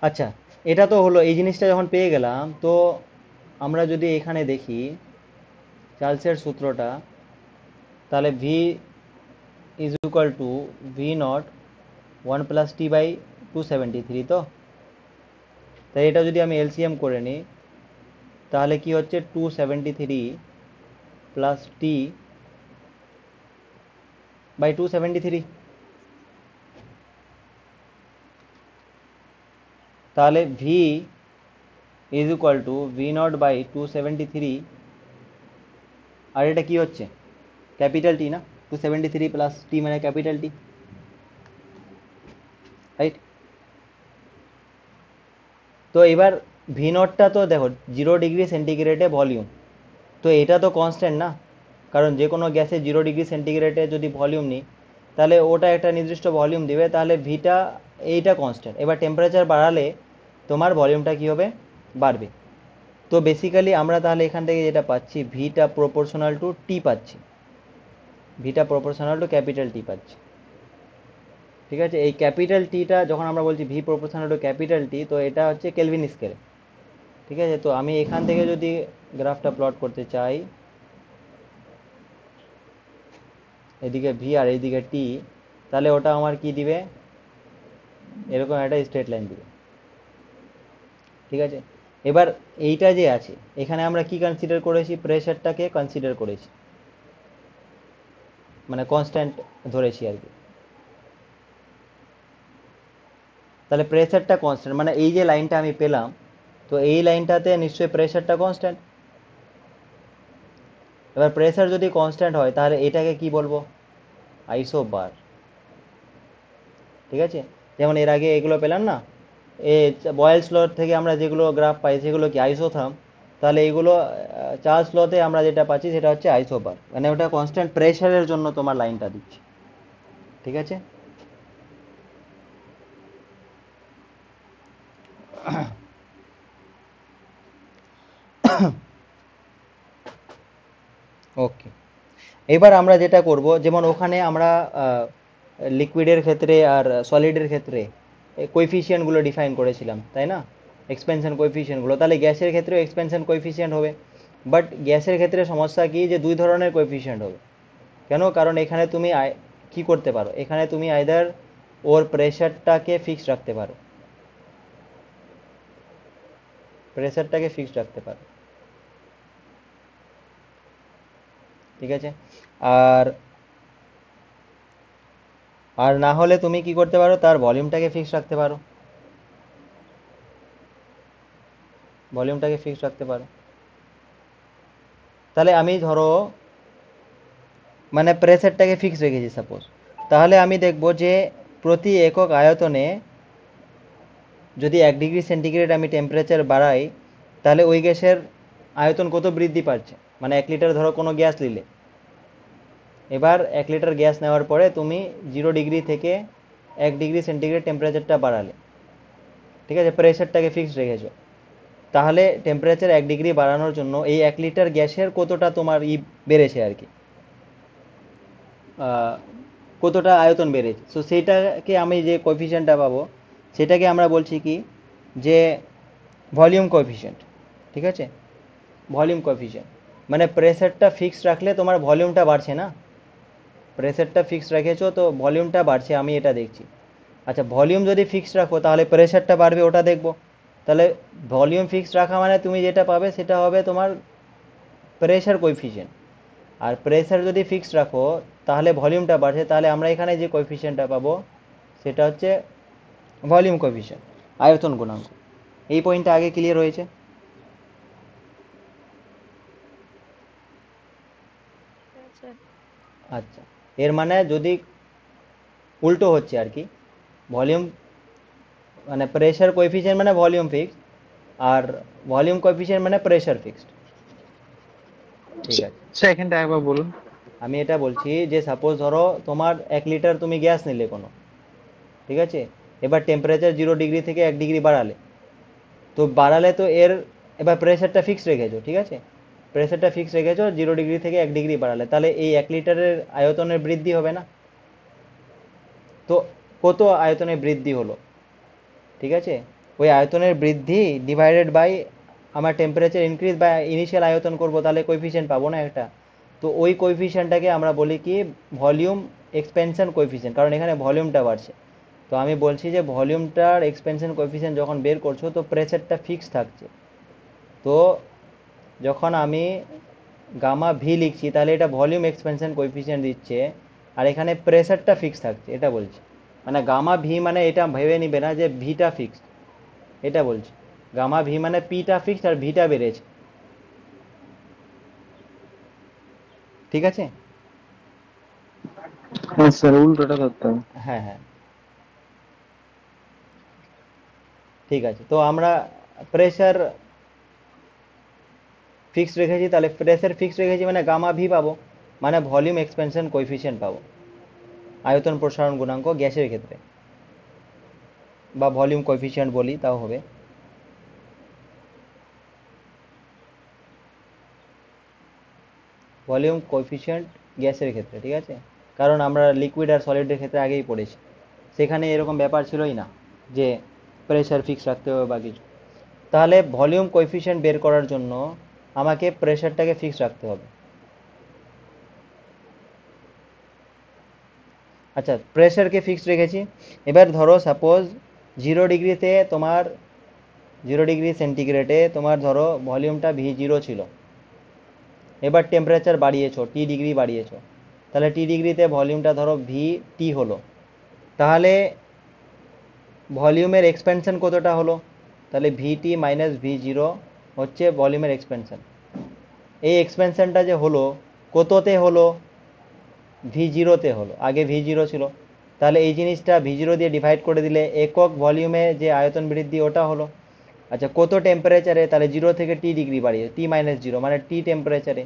আচ্ছা, এটা তো হলো, এই জিনিসটা যখন পেয়ে গেলাম, তো আমরা যদি এখানে দেখি চার্লসের সূত্রটা, তাহলে V is equal two V0 1 + T/273, তো তাই এটা যদি আমি এলসিএম করে নিই তাহলে কি হচ্ছে, 273 প্লাস T/273। তাহলে V is equal two V0/273, আর এটা কি হচ্ছে, ক্যাপিটাল টি না, 273 প্লাস টি মানে ক্যাপিটাল টি, রাইট? তো এবার V0টা তো দেখো 0 ডিগ্রি সেন্টিগ্রেডে ভলিউম, তো এটা তো কনস্ট্যান্ট না, কারণ যে কোনো গ্যাসে 0 ডিগ্রি সেন্টিগ্রেডে যদি ভলিউম নিই তাহলে ওটা একটা নির্দিষ্ট ভলিউম দিবে, তাহলে ভিটা এইটা কনস্ট্যান্ট। এবার টেম্পারেচার বাড়ালে তোমার ভলিউমটা কি হবে, বাড়বে। তো বেসিক্যালি আমরা তাহলে এখান থেকে যেটা পাচ্ছি, ভিটা প্রপোর্শনাল টু টি পাচ্ছি, ভিটা প্রপোর্শনাল টু ক্যাপিটাল টি পাচ্ছি। ঠিক আছে, এই ক্যাপিটাল টিটা যখন আমরা বলছি ভি প্রপোর্শনাল টু ক্যাপিটাল টি, তো এটা হচ্ছে কেলভিন স্কেলে। ঠিক আছে, তো আমি এখান থেকে যদি গ্রাফটা প্লট করতে চাই, এদিকে ভি আর এইদিকে টি, তাহলে ওটা আমার কি দিবে, এরকম একটা স্ট্রেট লাইন দিবে। ঠিক আছে, এবার এইটা যে আছে এখানে আমরা কি কনসিডার করেছি, প্রেশারটাকে কনসিডার করেছি, মানে কনস্ট্যান্ট ধরেছি আর কি। তাহলে প্রেশারটা কনস্ট্যান্ট, মানে এই যে লাইনটা আমি পেলাম, তো এই লাইনটাতে নিশ্চয়ই প্রেশারটা কনস্ট্যান্ট। এবার প্রেশার যদি কনস্ট্যান্ট হয় তাহলে এটাকে কি বলবো, আইসোবার। ঠিক আছে, যেমন এর আগে এগুলো পেলাম না, এ বয়েলস ল থেকে আমরা যেগুলো গ্রাফ পাই সেগুলো কি আইসোথার্ম, তাহলে এইগুলো চার্লস লতে আমরা যেটা পাচ্ছি সেটা হচ্ছে আইসোবার, মানে ওটা কনস্ট্যান্ট প্রেসারের জন্য তোমার লাইনটা দিচ্ছে। ঠিক আছে? ওকে, এবার আমরা যেটা করব, যেমন ওখানে আমরা লিকুইডের ক্ষেত্রে আর সলিডের ক্ষেত্রে কোএফিসিয়েন্টগুলো ডিফাইন করেছিলাম, তাই না? এক্সপেনশন কোএফিসিয়েন্টগুলো, তাহলে গ্যাসের ক্ষেত্রেও এক্সপেনশন কোএফিসিয়েন্ট হবে। বাট গ্যাসের ক্ষেত্রে সমস্যা কি, যে দুই ধরনের কোএফিসিয়েন্ট হবে। কেন? কারণ এখানে তুমি কি করতে পারো, এখানে তুমি আইদার ওর প্রেশারটাকে ফিক্স রাখতে পারো, প্রেশারটাকে ফিক্স রাখতে পারো। ঠিক আছে? আর আর না হলে তুমি কি করতে পারো, তার ভলিউমটাকে ফিক্স রাখতে পারো, ভলিউমটাকে ফিক্স রাখতে পারো। তাহলে আমি ধরো মানে প্রেসারটাকে ফিক্স রেখেছি সাপোজ, তাহলে আমি দেখব যে প্রতি একক আয়তনে যদি 1 ডিগ্রি সেন্টিগ্রেড আমি টেম্পারেচার বাড়াই, তাহলে ওই গ্যাসের আয়তন কত বৃদ্ধি পাচ্ছে। মানে 1 লিটার ধরো কোনো গ্যাস নিলে, এবার 1 লিটার গ্যাস নেওয়ার পরে তুমি 0 ডিগ্রি থেকে 1 ডিগ্রি সেন্টিগ্রেড টেম্পারেচারটা বাড়ালে, ঠিক আছে, প্রেসারটাকে ফিক্স রেখেছো, তাহলে টেম্পারেচার 1 ডিগ্রি বাড়ানোর জন্য এই 1 লিটার গ্যাসের কতটা তোমার বেড়েছে আর কি, কতটা আয়তন বেড়েছে। সো সেইটাকে আমি যে কোএফিসিয়েন্টটা পাবো, সেটাকে আমরা বলছি কি, যে ভলিউম কোএফিসিয়েন্ট। ঠিক আছে? ভলিউম কোএফিসিয়েন্ট মানে প্রেসারটা ফিক্স রাখলে তোমার ভলিউমটা বাড়ছে না, প্রেসারটা ফিক্স রেখেছো তো ভলিউমটা বাড়ছে, আমি এটা দেখছি। আচ্ছা, ভলিউম যদি ফিক্স রাখো তাহলে প্রেসারটা বাড়বে, ওটা দেখবো। তাহলে ভলিউম ফিক্স রাখা মানে তুমি যেটা পাবে সেটা হবে তোমার প্রেসার কোএফিসিয়েন্ট। আর প্রেসার যদি ফিক্স রাখো তাহলে ভলিউমটা বাড়ছে, তাহলে আমরা এখানে যে কোএফিসিয়েন্টটা পাবো সেটা হচ্ছে ভলিউম কোএফিসিয়েন্ট, আয়তন গুণাঙ্ক। এই পয়েন্টটা আগে ক্লিয়ার হয়েছে? হ্যাঁ স্যার। আচ্ছা, এর মানে যদি উল্টো হচ্ছে আর কি, ভলিউম মানে প্রেসার কোএফিসিয়েন্ট মানে ভলিউম ফিক্স, আর ভলিউম কোএফিসিয়েন্ট মানে প্রেসার ফিক্সড। ঠিক আছে, স্যার এখানটা একবার বলুন। আমি এটা বলছি যে সাপোজ ধরো তোমার 1 লিটার তুমি গ্যাস নিলে কোনো, ঠিক আছে, এবার টেম্পারেচার 0 ডিগ্রি থেকে 1 ডিগ্রি বাড়ালে, তো বাড়ালে তো এর এবার প্রেসারটা ফিক্স রেখেছো, ঠিক আছে, প্রেসারটা ফিক্স রেখেছো 0 ডিগ্রি থেকে 1 ডিগ্রি বাড়ালে, তাহলে এই 1 লিটারের আয়তনের বৃদ্ধি হবে না? তো কত আয়তনের বৃদ্ধি হলো? ঠিক আছে, ওই আয়তনের বৃদ্ধি ডিভাইডেড বাই আমার টেম্পারেচার ইনক্রিজ বা ইনিশিয়াল আয়তন করব, তাহলে কোএফিসিয়েন্ট পাবো না একটা। তো ওই কোএফিসিয়েন্টটাকে আমরা বলি কি, ভলিউম এক্সপেনশন কোএফিসিয়েন্ট, কারণ এখানে ভলিউমটা বাড়ছে। তো আমি বলছি যে ভলিউমটার এক্সপেনশন কোএফিসিয়েন্ট যখন বের করছো তো প্রেসারটা ফিক্স থাকছে, তো যখন আমি গামা ভি লিখছি তাহলে এটা ভলিউম এক্সপেনশন কোএফিসিয়েন্ট দিচ্ছে, আর এখানে প্রেসারটা ফিক্স থাকছে, এটা বলছি। মানে গামা ভি মানে এটা ভেবে নিবে না যে ভিটা ফিক্সড, এটা বলছি। গামা ভি মানে পিটা ফিক্সড আর ভিটা বেড়েছে। ঠিক আছে? হ্যাঁ স্যার, উল্টোটা ধরতে হবে। হ্যাঁ হ্যাঁ, ঠিক আছে। তো আমরা প্রেসার ফিক্সড রেখেছি, তাহলে প্রেসার ফিক্সড রেখেছি মানে গামা ভি পাবো, মানে ভলিউম এক্সপেনশন কোএফিসিয়েন্ট পাবো, আয়তন প্রসারণ গুণাঙ্ক গ্যাসের ক্ষেত্রে, বা ভলিউম কোএফিসিয়েন্ট বলি তাও হবে। ভলিউম কোএফিসিয়েন্ট গ্যাসের ক্ষেত্রে, ঠিক আছে, কারণ আমরা লিকুইড আর সলিডের ক্ষেত্রে আগেই পড়েছি, সেখানে এরকম ব্যাপার ছিলই না যে প্রেসার ফিক্স রাখতে হবে বা কিছু। তাহলে ভলিউম কোএফিসিয়েন্ট বের করার জন্য আমাকে প্রেসারটাকে ফিক্স রাখতে হবে। আচ্ছা, প্রেসারকে ফিক্স রেখেছি। এবার ধরো সাপোজ 0 ডিগ্রিতে তোমার 0 ডিগ্রি সেন্টিগ্রেডে তোমার ধরো ভলিউমটা ভি 0 ছিল, এবার টেম্পারেচার বাড়িয়েছো, টি ডিগ্রি বাড়িয়েছো, তাহলে টি ডিগ্রিতে ভলিউমটা ধরো ভি টি হলো, তাহলে ভলিউমের এক্সপেনশন কতটা হলো? তাহলে ভিটি মাইনাস ভি 0 হচ্ছে ভলিউমের এক্সপেনশন। এই এক্সপেনশনটা যে হলো কততে হলো? ভি 0তে হলো, আগে ভি 0 ছিল, তাহলে এই জিনিসটা ভি 0 দিয়ে ডিভাইড করে দিলে একক ভলিউমে যে আয়তন বৃদ্ধি ওটা হলো। আচ্ছা কত টেম্পারেচারে, তাহলে 0 থেকে T ডিগ্রি বাড়িয়ে T-0 মানে T টেম্পারেচারে,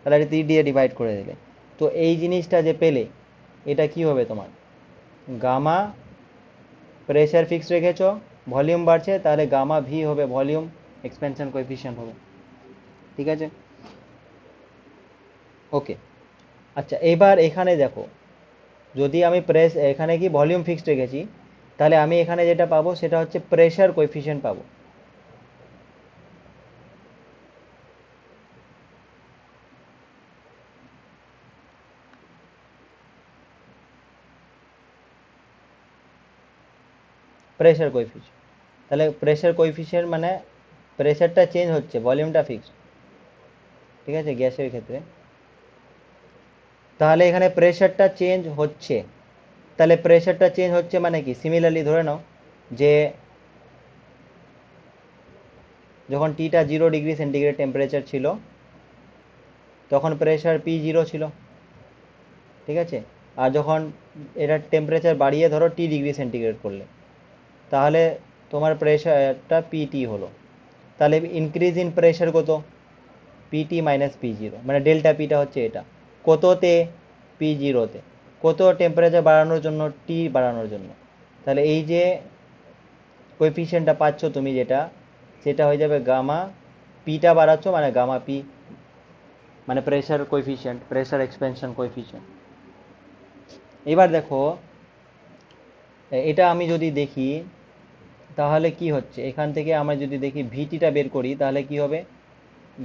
তাহলে T দিয়ে ডিভাইড করে দিলে। তো এই জিনিসটা যে পেলে, এটা কি হবে তোমার? গামা, প্রেশার ফিক্স রেখেছো, ভলিউম বাড়ছে, তাহলে গামা ভি হবে ভলিউম এক্সপেনশন কোএফিসিয়েন্ট হবে। ঠিক আছে, ওকে। আচ্ছা এবার এখানে দেখো, যদি আমি এখানে কি ভলিউম ফিক্সড রেখেছি, তাহলে আমি এখানে যেটা পাবো সেটা হচ্ছে প্রেশার কোএফিসিয়েন্ট পাবো। প্রেশার কোএফিসিয়েন্ট, তাহলে প্রেশার কোএফিসিয়েন্ট মানে প্রেশারটা চেঞ্জ হচ্ছে, ভলিউমটা ফিক্সড। ঠিক আছে, গ্যাসের ক্ষেত্রে তাহলে এখানে প্রেশারটা চেঞ্জ হচ্ছে, তাহলে প্রেশারটা চেঞ্জ হচ্ছে মানে কি, সিমিলারলি ধরে নাও যে যখন টিটা 0 ডিগ্রি সেন্টিগ্রেড টেম্পারেচার ছিল, তখন প্রেশার P0 ছিল। ঠিক আছে, আর যখন এটা টেম্পারেচার বাড়িয়ে ধরো T ডিগ্রি সেন্টিগ্রেড করলে, তাহলে তোমার প্রেশারটা পিটি হলো। তাহলে ইনক্রিজ ইন প্রেশার কত? PT-P0, মানে ডেল্টা পিটা হচ্ছে এটা। কততে? P0-তে। কত টেম্পারেচার বাড়ানোর জন্য? টি বাড়ানোর জন্য। তাহলে এই যে কোএফিসিয়েন্টটা পাচ্ছ তুমি যেটা, সেটা হয়ে যাবে গামা, পিটা বাড়াচ্ছ মানে গামা পি, মানে pressure coefficient, pressure expansion coefficient. এবার দেখো, এটা আমি যদি দেখি তাহলে কি হচ্ছে, এখান থেকে আমরা যদি দেখি ভিটিটা বের করি, তাহলে কি হবে?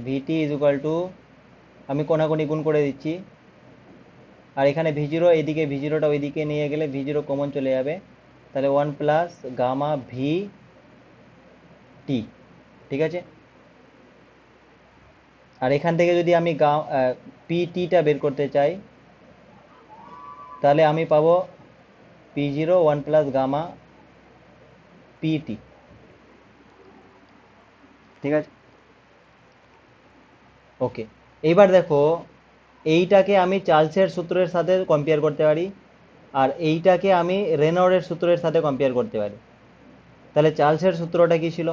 ভিটি ইজ ইকুয়াল টু, আমি কোনাকুনি গুণ করে দিচ্ছি, আর এখানে V0, এদিকে V0টা ওইদিকে নিয়ে গেলে V0 কমন চলে যাবে, তাহলে 1 + গামা ভি টি। ঠিক আছে, আর এখান থেকে যদি আমি পিটিটা বের করতে চাই, তাহলে আমি পাবো P0 1 + গামা পিটি। ঠিক আছে, ওকে। এইবার দেখো, এইটাকে আমি চার্লসের সূত্রের সাথে কম্পেয়ার করতে পারি, আর এইটাকে আমি রেনল্ডের সূত্রের সাথে কম্পেয়ার করতে পারি। তাহলে চার্লসের সূত্রটা কি ছিল?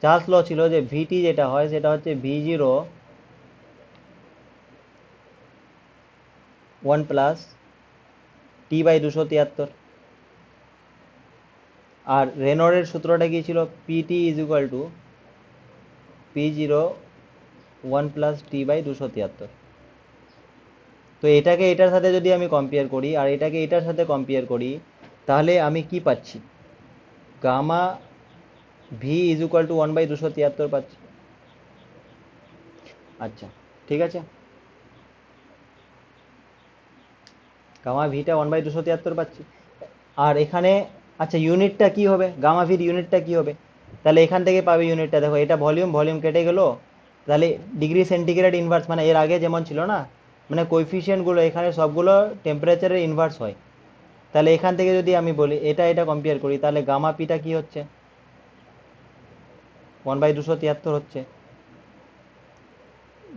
চার্লস ল ছিল যে ভিটি যেটা হয় সেটা হচ্ছে V0 1 + T/273। আর রেনল্ডের সূত্রটা কি ছিল? PT is equal to P0 1 + T/273। তো এটাকে এটার সাথে যদি আমি কম্পেয়ার করি, আর এটাকে এটার সাথে কম্পেয়ার করি, তাহলে আমি কি পাচ্ছি? Gamma V is equal to 1/273 পাচ্ছি। আচ্ছা, ঠিক আছে, গামা ভিটা 1/273 পাচ্ছি। আর এখানে আচ্ছা ইউনিটটা কি হবে, গামা ভির ইউনিটটা কি হবে? তাহলে এখান থেকে পাবে ইউনিটটা, দেখো এটা ভলিউম, ভলিউম কেটে গেল, তাহলে ডিগ্রি সেন্টিগ্রেড ইনভার্স, মানে এর আগে যেমন ছিল না, মানে কোএফিসিয়েন্টগুলো এখানে সবগুলো টেম্পারেচারের ইনভার্স হয়। তাহলে এখান থেকে যদি আমি বলি এটা এটা কম্পেয়ার করি, তাহলে গামা পিটা কি হচ্ছে? 1/273 হচ্ছে।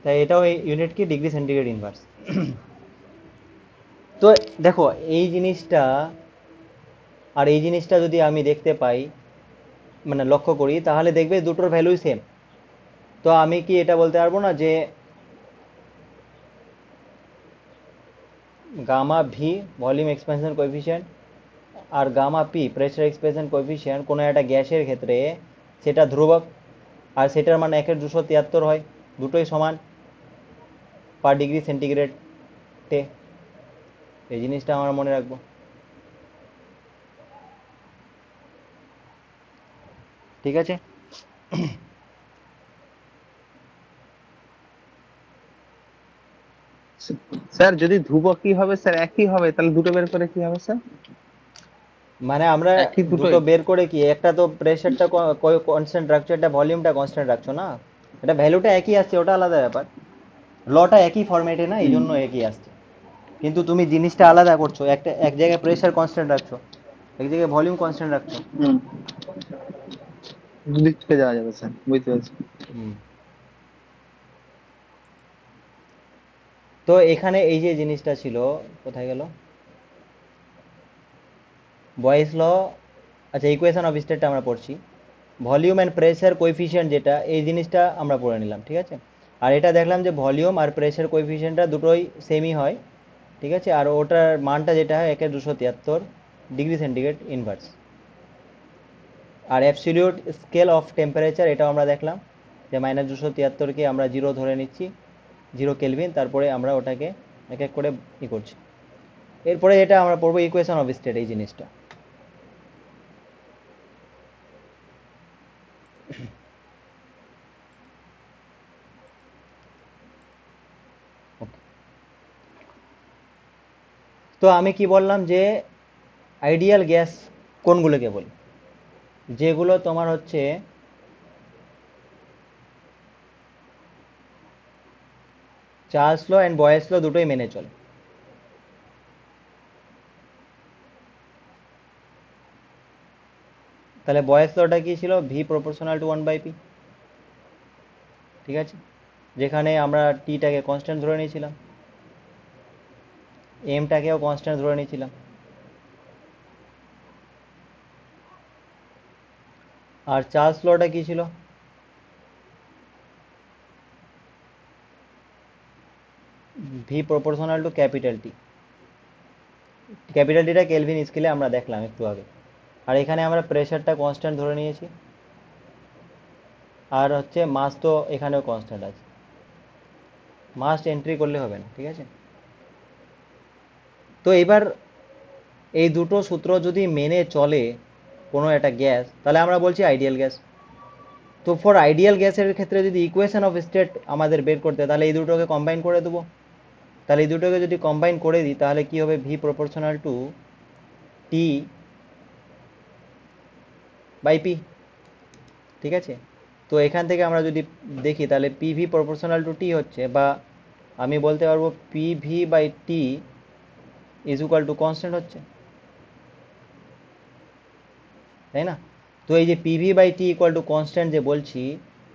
তাই এটাও এই ইউনিট কি, ডিগ্রি সেন্টিগ্রেড ইনভার্স। তো দেখো এই জিনিসটা, আর এই জিনিসটা যদি আমি দেখতে পাই, মানে লক্ষ্য করি, তাহলে দেখবে দুটোর ভ্যালুই সেম। তো আমি কি এটা বলতে পারবো না যে gamma V volume expansion coefficient আর gamma P pressure expansion coefficient কোনো একটা গ্যাসের ক্ষেত্রে সেটা ধ্রুবক, আর সেটার মানে 1/273 হয়, দুটোই সমান পার ডিগ্রি সেন্টিগ্রেডে। এই জিনিসটা আমরা মনে রাখবো। ঠিক আছে, স্যার যদি ধ্রুবক কি হবে স্যার, একই হবে, তাহলে দুটো বের করে কি হবে স্যার? মানে আমরা একই দুটো দুটোই। বের করে কি, একটা তো প্রেসারটা কনস্ট্যান্ট রাখছো, একটা ভলিউমটা কনস্ট্যান্ট রাখছো না, এটা ভ্যালুটা একই আসছে, ওটা আলাদা ব্যাপার। লটা একই ফরম্যাটে না, এই হুম জন্য একই আসছে। কিন্তু তুমি জিনিসটা আলাদা করছো, একটা এক জায়গায় প্রেসার কনস্ট্যান্ট রাখছো, এক জায়গায় ভলিউম কনস্ট্যান্ট রাখছো। হুম, দুদিক থেকে যাওয়া যাবে স্যার, বুঝতে পারছি। হুম। তো এখানে এই যে জিনিসটা ছিল, কোথায় গেল? বয়েস ল, আচ্ছা ইকুয়েশন অফ স্টেটটা আমরা পড়ছি। ভলিউম অ্যান্ড প্রেসার কোএফিসিয়েন্ট যেটা, এই জিনিসটা আমরা পড়ে নিলাম, ঠিক আছে। আর এটা দেখলাম যে ভলিউম আর প্রেসার কোএফিসিয়েন্টটা দুটোই সেমই হয়, ঠিক আছে। আর ওটার মানটা যেটা হয় 1/273 ডিগ্রি সেন্টিগ্রেড ইনভার্স। আর অ্যাবসলিউট স্কেল অফ টেম্পারেচার এটাও আমরা দেখলাম যে -273কে আমরা 0 ধরে নিচ্ছি, 0 কেলভিন, তারপরে আমরা ওটাকে এক এক করে করছি। এরপরে এটা আমরা পড়বো ইকুয়েশন অফ স্টেট, এই জিনিসটা। ওকে, তো আমি কি বললাম যে আইডিয়াল গ্যাস কোনগুলোকে বলি, যেগুলো তোমার হচ্ছে চার্লস ল অ্যান্ড বয়েস ল দুটোই মেনে চলে। তাহলে বয়েস লটা কি ছিল? ভি প্রপোর্শনাল টু 1/p, ঠিক আছে, যেখানে আমরা টিটাকে কনস্ট্যান্ট ধরে নিয়েছিলাম, এমটাকেও কনস্ট্যান্ট ধরে নিয়েছিলাম। আর চার্লস লটা কি ছিল? V proportional to capital T. Capital টিটা কেলভিন স্কেলে আমরা দেখলাম একটু আগে। আর এখানে আমরা প্রেশারটা কনস্ট্যান্ট ধরে নিয়েছি, আর হচ্ছে মাস তো এখানেও কনস্ট্যান্ট আছে, মাস এন্ট্রি করলে হবে না, ঠিক আছে। তো এবার এই দুটো সূত্র যদি মেনে চলে কোনো একটা গ্যাস, তাহলে আমরা বলছি আইডিয়াল গ্যাস। তো ফর আইডিয়াল গ্যাসের ক্ষেত্রে যদি ইকুয়েশন অফ স্টেট আমাদের বের করতে, তাহলে এই দুটোকে কম্বাইন করে দেবো। তাহলে এই দুটোকে যদি কম্বাইন করে দিই, তাহলে কি হবে? V proportional to T by P, ঠিক আছে। তো এখান থেকে আমরা যদি দেখি, তাহলে পিভি প্রপোর্শনাল টু টি হচ্ছে, বা আমি বলতে পারবো PV by T is equal to constant হচ্ছে, তাই না? তো এই যে PV by T equal to constant যে বলছি,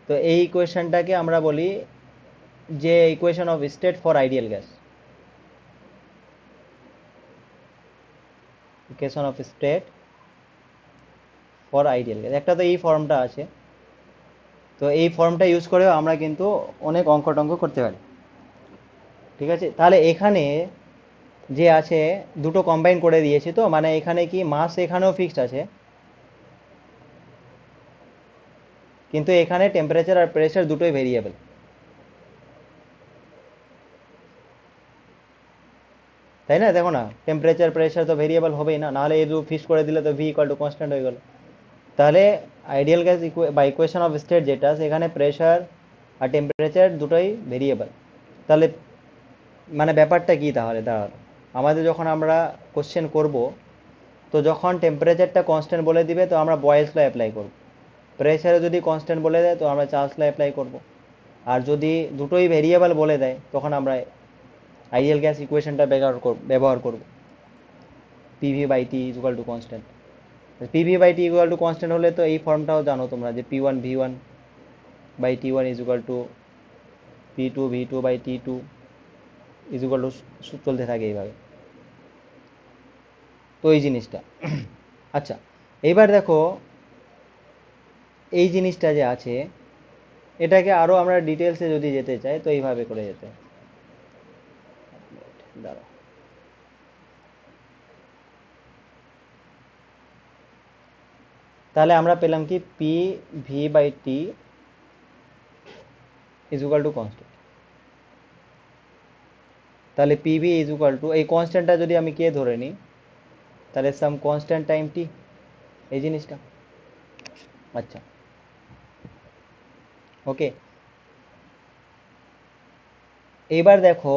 তো এই ইকুয়েশনটাকে আমরা বলি যে equation of state for ideal gas, equation of state for ideal gas. একটা তো এই ফর্মটা আছে, তো এই ফর্মটা ইউজ করেও আমরা কিন্তু অনেক অঙ্ক টঙ্ক করতে পারি, ঠিক আছে। তাহলে এখানে যে আছে দুটো কম্বাইন করে দিয়েছি, তো মানে এখানে কি মাস এখানেও ফিক্সড আছে, কিন্তু এখানে টেম্পারেচার আর প্রেসার দুটোই ভেরিয়েবল, তাই না? দেখো না, টেম্পারেচার প্রেসার তো ভেরিয়েবল হবেই না, নাহলে এই দুটো ফিক্স করে দিলে তো ভি ইকুয়াল টু কনস্ট্যান্ট হয়ে গেল। তাহলে আইডিয়াল গ্যাস বা ইকুয়েশন অফ স্টেট যেটা, সেখানে প্রেসার আর টেম্পারেচার দুটোই ভেরিয়েবল। তাহলে মানে ব্যাপারটা কি তাহলে দাঁড়ালো, আমাদের যখন আমরা কোশ্চেন করব, তো যখন টেম্পারেচারটা কনস্ট্যান্ট বলে দিবে, তো আমরা বয়েস ল অ্যাপ্লাই করব। প্রেসারে যদি কনস্ট্যান্ট বলে দেয়, তো আমরা চার্লস ল অ্যাপ্লাই করব। আর যদি দুটোই ভেরিয়েবল বলে দেয়, তখন আমরা আইডিয়াল গ্যাস ইকুয়েশনটা ব্যবহার করব, PV by T equal to constant. PV by T equal to constant হলে তো এই ফর্মটাও জানো তোমরা, যে P1V1/T1 is equal to P2V2/T2 is equal to, চলতে থাকে এইভাবে। তো এই জিনিসটা আচ্ছা, এইবার দেখো এই জিনিসটা যে আছে, এটাকে আরো আমরা ডিটেলসে যদি যেতে চাই, তো এইভাবে করে যেতে হয়। দাঁড়াও, তাহলে আমরা পেলাম কি P V by T is equal to constant. তাহলে পিভি ইজ ইকুয়াল টু, এই কনস্ট্যান্টটা যদি আমি কে ধরে নিই, তাহলে সাম কনস্ট্যান্ট টাইম টি, এই জিনিসটা। আচ্ছা, ওকে। এবার দেখো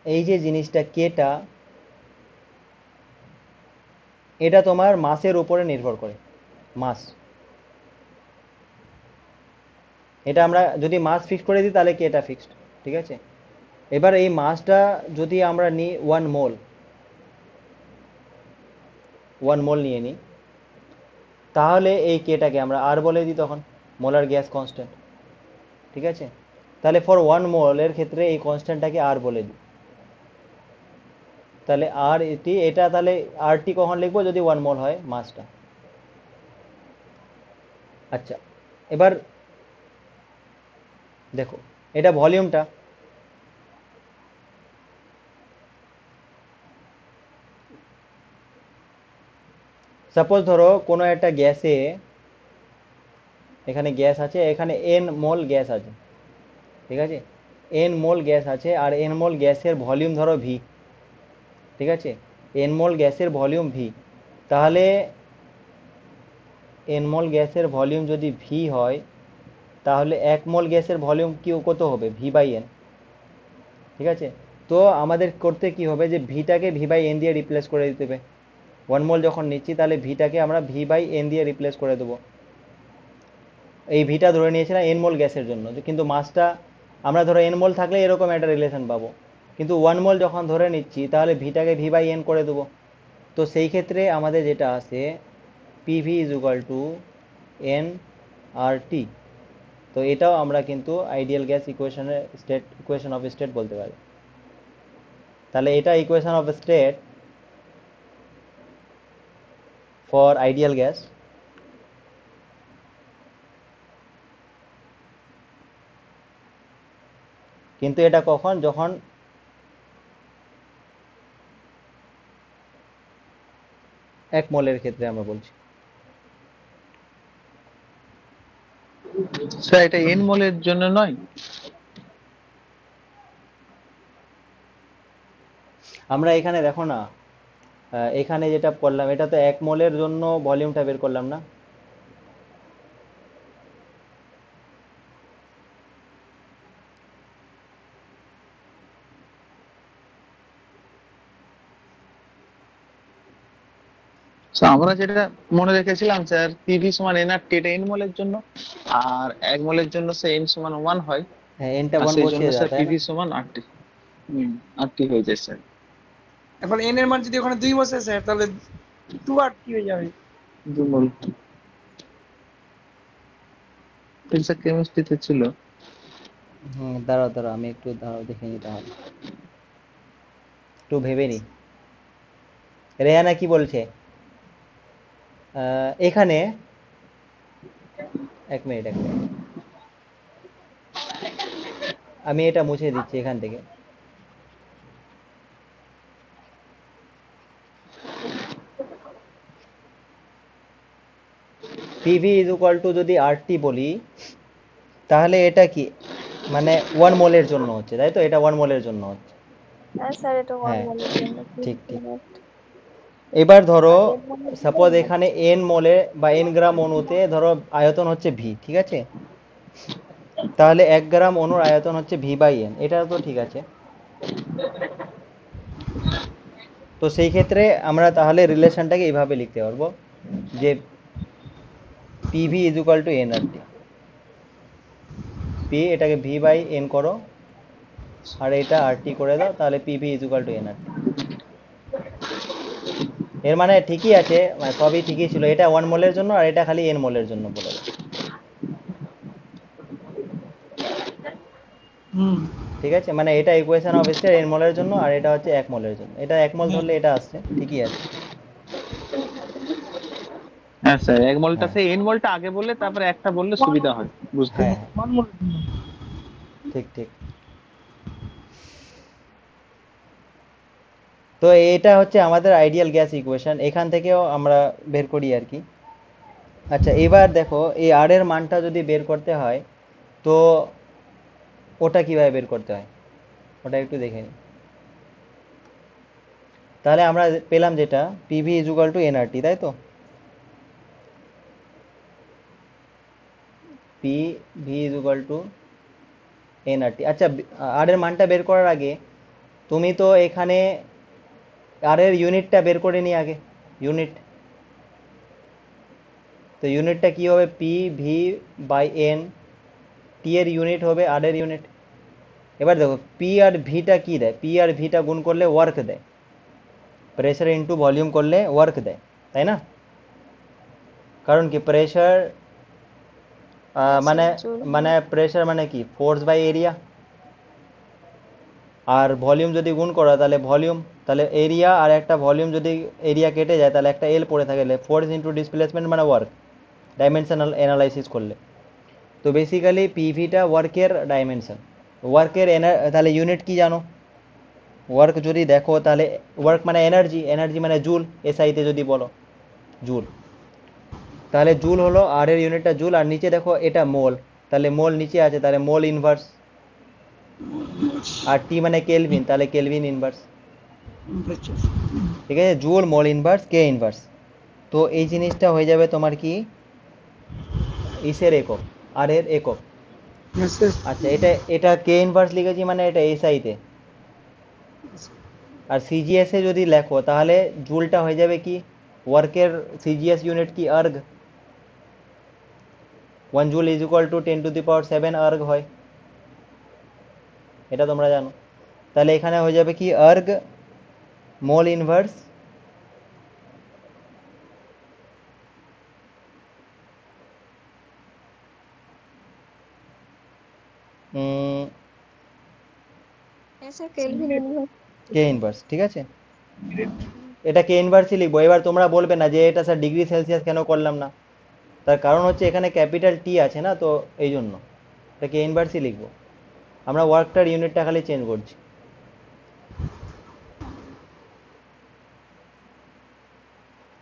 এই যে জিনিসটা কেটা, এটা তোমার মাসের উপরে নির্ভর করে, মাস। এটা আমরা যদি মাস ফিক্স করে দিই, তাহলে কেটা ফিক্সড, ঠিক আছে। এবার এই মাসটা যদি আমরা নিই 1 মোল, 1 মোল নিয়ে নিই, তাহলে এই কেটাকে আমরা আর বলে দিই, তখন মোলার গ্যাস কনস্ট্যান্ট, ঠিক আছে। তাহলে ফর 1 মোল এর ক্ষেত্রে এই কনস্ট্যান্টটাকে আর বলে দিই, তাহলে আর টি, এটা তাহলে আর টি কখন লিখবো, যদি 1 মোল হয় মাসটা। আচ্ছা, এবার দেখো এটা ভলিউমটা। সাপোজ ধরো কোনো একটা গ্যাসে, এখানে গ্যাস আছে, এখানে এন মোল গ্যাস আছে, ঠিক আছে, এন মোল গ্যাস আছে, আর এন মোল গ্যাসের ভলিউম ধরো ভি, ঠিক আছে, এন মোল গ্যাসের ভলিউম ভি। তাহলে এন মোল গ্যাসের ভলিউম যদি ভি হয়, তাহলে 1 মোল গ্যাসের ভলিউম কি কত হবে, ভি বাই এন, ঠিক আছে। তো আমাদের করতে কি হবে, যে ভিটাকে ভি বাই এন দিয়ে রিপ্লেস করে দিতে হবে। 1 মোল যখন নিচ্ছি তাহলে ভিটাকে আমরা ভি বাই এন দিয়ে রিপ্লেস করে দেবো। এই ভিটা ধরে নিয়েছিলাম এন মোল গ্যাসের জন্য, কিন্তু মাসটা আমরা ধরো এন মোল থাকলে এরকম একটা রিলেশন পাবো, কিন্তু 1 মোল যখন ধরে নিচ্ছি তাহলে ভিটাকে ভি বাই এন করে দেবো। তো সেই ক্ষেত্রে আমাদের যেটা আসে, PV is equal to N R T. তো এটাও আমরা কিন্তু আইডিয়াল গ্যাস ইকুয়েশনের স্টেট, ইকুয়েশন অফ স্টেট বলতে পারি। তাহলে এটা equation of state for ideal gas. কিন্তু এটা কখন, যখন 1 মোলের ক্ষেত্রে আমরা বলছি। স্যার এটা এন মোলের জন্য নয়? আমরা এখানে দেখো না, এখানে যেটা করলাম এটা তো 1 মোলের জন্য ভলিউমটা বের করলাম না। So, আমরা যেটা মনে রেখেছিলাম স্যার, পিভি সমান এন আর টি, এটা এন মোলের জন্য, আর 1 মোলের জন্য সে এন সমান 1 হয়, হ্যাঁ, এনটা আর 1 সেই জন্য বসিয়ে দাও, স্যার তাই না? পিভি সমান আর টি। আর টি হয়ে যায় স্যার। এখন এন এর মান যদি ওখানে 2 বসে স্যার, তাহলে 2 আর কি হয়ে যাবে? 2 মোল স্যার কেমিস্ট্রিতে ছিল। দাঁড়াও দাঁড়াও, আমি একটু দাঁড়াও দেখে নিই তাহলে, একটু ভেবে নিই। রেহানা কি বলছে এখানে, 1 মিনিট, আমি এটা মুছে দিচ্ছি এখান থেকে। পিভি ইজ ইকুয়াল টু যদি আর টি বলি, তাহলে এটা কি, মানে 1 মোলের জন্য হচ্ছে, তাই তো, এটা 1 মোলের জন্য হচ্ছে। হ্যাঁ স্যার, এটা ওয়ান হ্যাঁ, মোলের জন্য ঠিক 50 ঠিক। ইউনিট। এবার ধরো আর এর মোলের জন্য সাপোজ ইউনিট। এখানে এন মোলে বা এন গ্রাম অণুতে ধরো আয়তন হচ্ছে ভি, ঠিক আছে, তাহলে 1 গ্রাম অণুর আয়তন হচ্ছে ভি বাই এন, এটা তো ঠিক আছে। তো সেই ক্ষেত্রে আমরা তাহলে রিলেশনটাকে এইভাবে লিখতে পারবো, যে PV is equal to N R T. P এটাকে ভি বাই এন করো, আর এটা আর টি করে দাও, তাহলে PV is equal to N R T. এর মানে ঠিকই আছে, মানে সবই ঠিকই ছিল, এটা 1 মোলের জন্য আর এটা খালি এন মোলের জন্য বলে দাও, হুম। ঠিক আছে। মানে এটা ইকুয়েশন অফ স্টেট এন মোলের জন্য, আর এটা হচ্ছে 1 মোলের জন্য। এটা 1 মোল ধরলে এটা আসছে, ঠিকই আছে। হ্যাঁ স্যার, 1 মোলটা হ্যাঁ সেই এন মোলটা আগে বললে তারপরে একটা বললে সুবিধা হয় বুঝতে। হ্যাঁ হ্যাঁ, 1 মোল। ঠিক ঠিক। তো এটা হচ্ছে আমাদের আইডিয়াল গ্যাস ইকুয়েশন, এখান থেকেও আমরা বের করি আর কি। আচ্ছা, এবার দেখো এই আর এর মানটা যদি বের করতে হয়, তো ওটা কিভাবে বের করতে হয়, ওটা একটু দেখে নিই। তাহলে আমরা পেলাম যেটা PV is equal two nRT, তাই তো, P V is equal two nRT. আচ্ছা, আর এর মানটা বের করার আগে তুমি তো এখানে আর এর ইউনিটটা বের করে নি আগে, ইউনিট। তো ইউনিটটা কি হবে, পি ভি বাই এন, টি এর ইউনিট হবে আর এর ইউনিট। এবার দেখো পি আর ভিটা কি দেয়, পি আর ভিটা গুণ করলে ওয়ার্ক দেয়, প্রেশার ইনটু ভলিউম করলে ওয়ার্ক দেয়, তাই না? কারণ কি প্রেশার, মানে প্রেসার জুল। মানে প্রেশার মানে কি, ফোর্স বাই এরিয়া। আর ভলিউম যদি গুণ করা তাহলে ভলিউম, তাহলে এরিয়া আর একটা ভলিউম যদি এরিয়া কেটে যায় তাহলে একটা এল পড়ে থাকে, ফোর্স ইন্টু ডিসপ্লেসমেন্ট মানে ওয়ার্ক, ডাইমেনশনাল অ্যানালাইসিস করলে। তো বেসিক্যালি পিভিটা ওয়ার্কের ডাইমেনশন, ওয়ার্কের তাহলে ইউনিট কি জানো? ওয়ার্ক যদি দেখো তাহলে ওয়ার্ক মানে এনার্জি, এনার্জি মানে জুল, এসআইতে যদি বলো জুল, তাহলে জুল হলো আর এর ইউনিটটা জুল। আর নিচে দেখো এটা মোল, তাহলে মোল নিচে আছে, তাহলে মোল ইনভার্স। আর টি মানে কেলভিন, তাহলে কেলভিন ইনভার্স। ঠিক আছে, joule, mole inverse, K inverse. তো এই জিনিসটা হয়ে যাবে তোমার কি ইসের একক, আর এর একক। আচ্ছা, এটা এটা কে ইনভার্স লিখেছি মানে এটা এসআইতে। আর সিজিএস এ যদি লেখো তাহলে জুলটা হয়ে যাবে কি, ওয়ার্কের সিজিএস ইউনিট কি erg, 1 joule is equal to 10⁻7 erg হয়, এটা তোমরা জানো। তাহলে এখানে হয়ে যাবে কি erg mole inverse sir kelvin inverse. K inverse. ঠিক আছে, এটা কে ইনভার্সই লিখবো। এবার তোমরা বলবে না যে এটা স্যার ডিগ্রি সেলসিয়াস কেন করলাম না, তার কারণ হচ্ছে এখানে ক্যাপিটাল টি আছে না, তো এই জন্য এটা কে ইনভার্সই লিখবো। আমরা ওয়ার্কটার ইউনিটটা খালি চেঞ্জ করছি।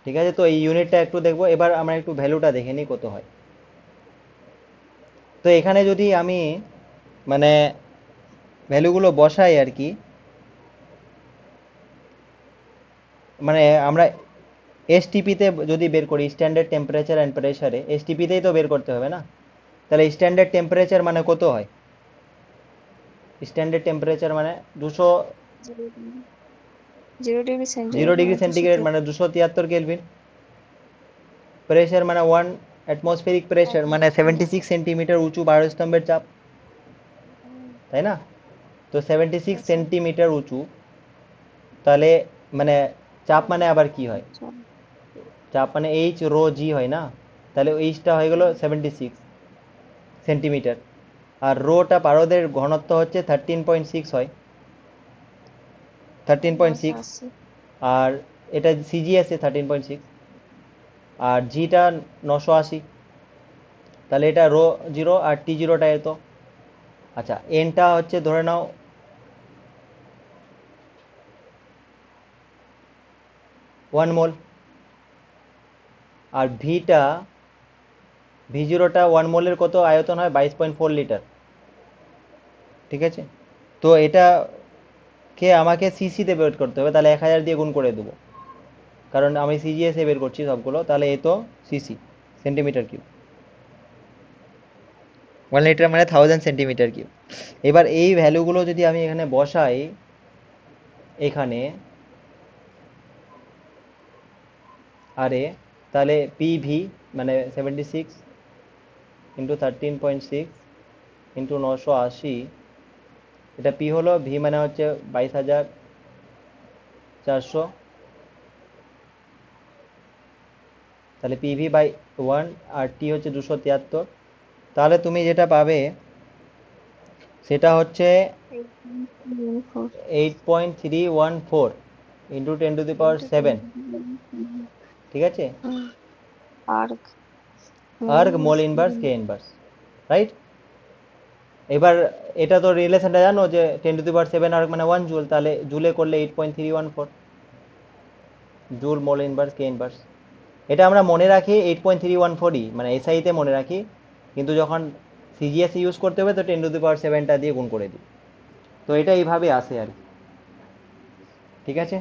ঠিক আছে, তো এই ইউনিটটা একটু দেখবো। এবার আমরা একটু ভ্যালুটা দেখে নিই কত হয়। তো এখানে যদি আমি মানে ভ্যালুগুলো বসাই আর কি, মানে আমরা এসটিপিতে যদি বের করি, স্ট্যান্ডার্ড টেম্পারেচার অ্যান্ড প্রেসারে, এসটিপিতেই তো বের করতে হবে না। তাহলে স্ট্যান্ডার্ড টেম্পারেচার মানে কত হয়? স্ট্যান্ডার্ড টেম্পারেচার মানে 200, 0 ডিগ্রি 0 সেন্টিগ্রেড ডিগ্রি মানে সেন্টিগ্রেড মানে 273 কেলভিন। প্রেসার মানে 1 অ্যাটমসফেরিক প্রেসার মানে 76 সেন্টিমিটার উঁচু বায়ুস্তম্ভের চাপ, তাই না? তো 76 সেন্টিমিটার উঁচু, তাহলে মানে চাপ মানে আবার কি হয়? চাপ মানে এইচ রো জি হয় না, তাহলে এইচটা হয়ে গেল 76 সেন্টিমিটার। আর রোটা পারদের ঘনত্ব হচ্ছে 13.6 হয়, 13.6। আর এটা সিজিএসে 13.6, আর জিটা 980, তাহলে এটা রো জিরো আর টি জিরোটা এত। আচ্ছা, এনটা হচ্ছে ধরে নাও 1 মোল, আর ভিটা ভি জিরোটা 1 মোলের কত আয়তন হয়? 22.4 লিটার। ঠিক আছে, তো এটা কে আমাকে সিসিতে বের করতে হবে, তাহলে 1000 দিয়ে গুণ করে দেবো, কারণ আমি সিজিএসে বের করছি সবগুলো। তাহলে এ তো সিসি, সেন্টিমিটার কিউব। 1 লিটার মানে 1000 সেন্টিমিটার কিউব। এবার এই ভ্যালুগুলো যদি আমি এখানে বসাই, এখানে আরে, তাহলে পিভি মানে 76 ইন্টু 13.6 ইন্টু 980, এটা পি হলো, ভি মানে হচ্ছে 22,400, তাহলে পিভি বাই 1, আর টি হচ্ছে 273। তাহলে তুমি যেটা পাবে সেটা হচ্ছে 8.314 ইন্টু 10⁻7। ঠিক আছে, erg erg mole inverse K inverse, right? এবার এটা তো রিলেশনটা জানো যে 10⁻7 আর্গ মানে 1 জুল, তাহলে জুলে করলে 8.314 joule mole inverse K inverse. এটা আমরা মনে রাখি 8.314ই, মানে এসআইতে মনে রাখি, কিন্তু যখন সিজিএস ইউজ করতে হবে তো 10⁻7টা দিয়ে গুণ করে দিই। তো এটা এইভাবে আসে আর কি। ঠিক আছে,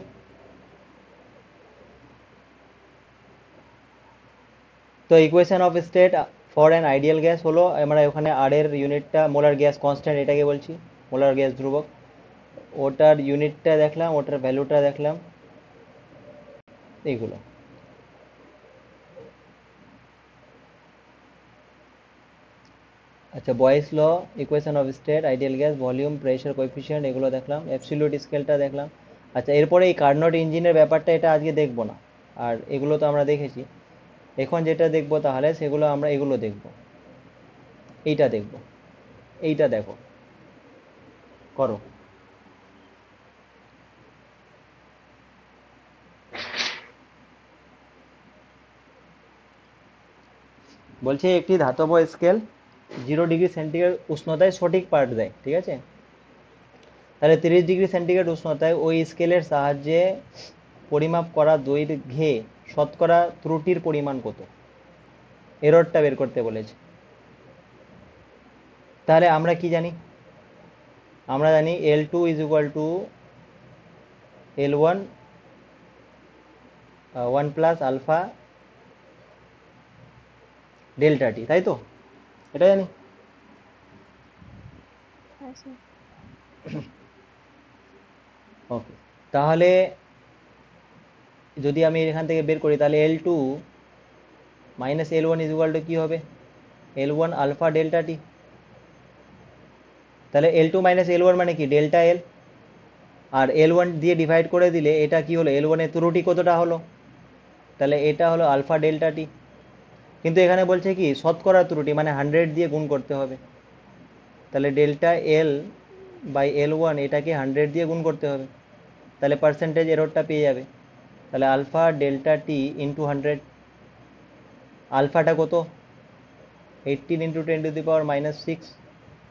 তো equation of state for an ideal gas হলো, আমরা ওখানে আর এর ইউনিটটা মোলার গ্যাস কনস্ট্যান্ট এটাকে বলছি, মোলার গ্যাস ধ্রুবক, ওটার ইউনিটটা দেখলাম, ওটার ভ্যালুটা দেখলাম, এইগুলো। আচ্ছা, Boyle's law, equation of state, ideal gas, volume, pressure coefficient, এগুলো দেখলাম, অ্যাবসলিউট স্কেলটা দেখলাম। আচ্ছা, এরপরে এই কার্নোট ইঞ্জিনের ব্যাপারটা, এটা আজকে দেখবো না, আর এগুলো তো আমরা দেখেছি। এখন যেটা দেখবো তাহলে সেগুলো আমরা এগুলো দেখব, এইটা দেখব, এইটা দেখো, করো। বলছে একটি ধাতব স্কেল 0 ডিগ্রি সেন্টিগ্রেড উষ্ণতায় সঠিক পাঠ দেয়, ঠিক আছে? তাহলে 30 ডিগ্রি সেন্টিগ্রেড উষ্ণতায় ওই স্কেলের সাহায্যে পরিমাপ করা দৈর্ঘ্যে শতকরা ত্রুটির পরিমাণ কত, এররটা বের করতে বলেছে। তাহলে আমরা কি জানি? আমরা জানি L2 is equal to L1 1 plus alpha delta T, তাই তো? এটা জানি। হ্যাঁ স্যার। ওকে, তাহলে যদি আমি এখান থেকে বের করি তাহলে L2 minus L1 is equal two কি হবে? L1 আলফা ডেল্টা টি। তাহলে L2 মাইনাস L1 মানে কি? Delta L. আর L1 দিয়ে ডিভাইড করে দিলে এটা কি হলো? L1 এর ত্রুটি কতটা হলো? তাহলে এটা হলো আলফা ডেল্টা টি। কিন্তু এখানে বলছে কি শতকরা ত্রুটি, মানে 100 দিয়ে গুণ করতে হবে। তাহলে ডেল্টা এল বাই L1 এটাকে 100 দিয়ে গুণ করতে হবে, তাহলে পার্সেন্টেজ এররটা পেয়ে যাবে। তাহলে আলফা ডেল্টা টি ইন্টু 100, আলফাটা কত? 18 ইন্টু 10⁻⁻6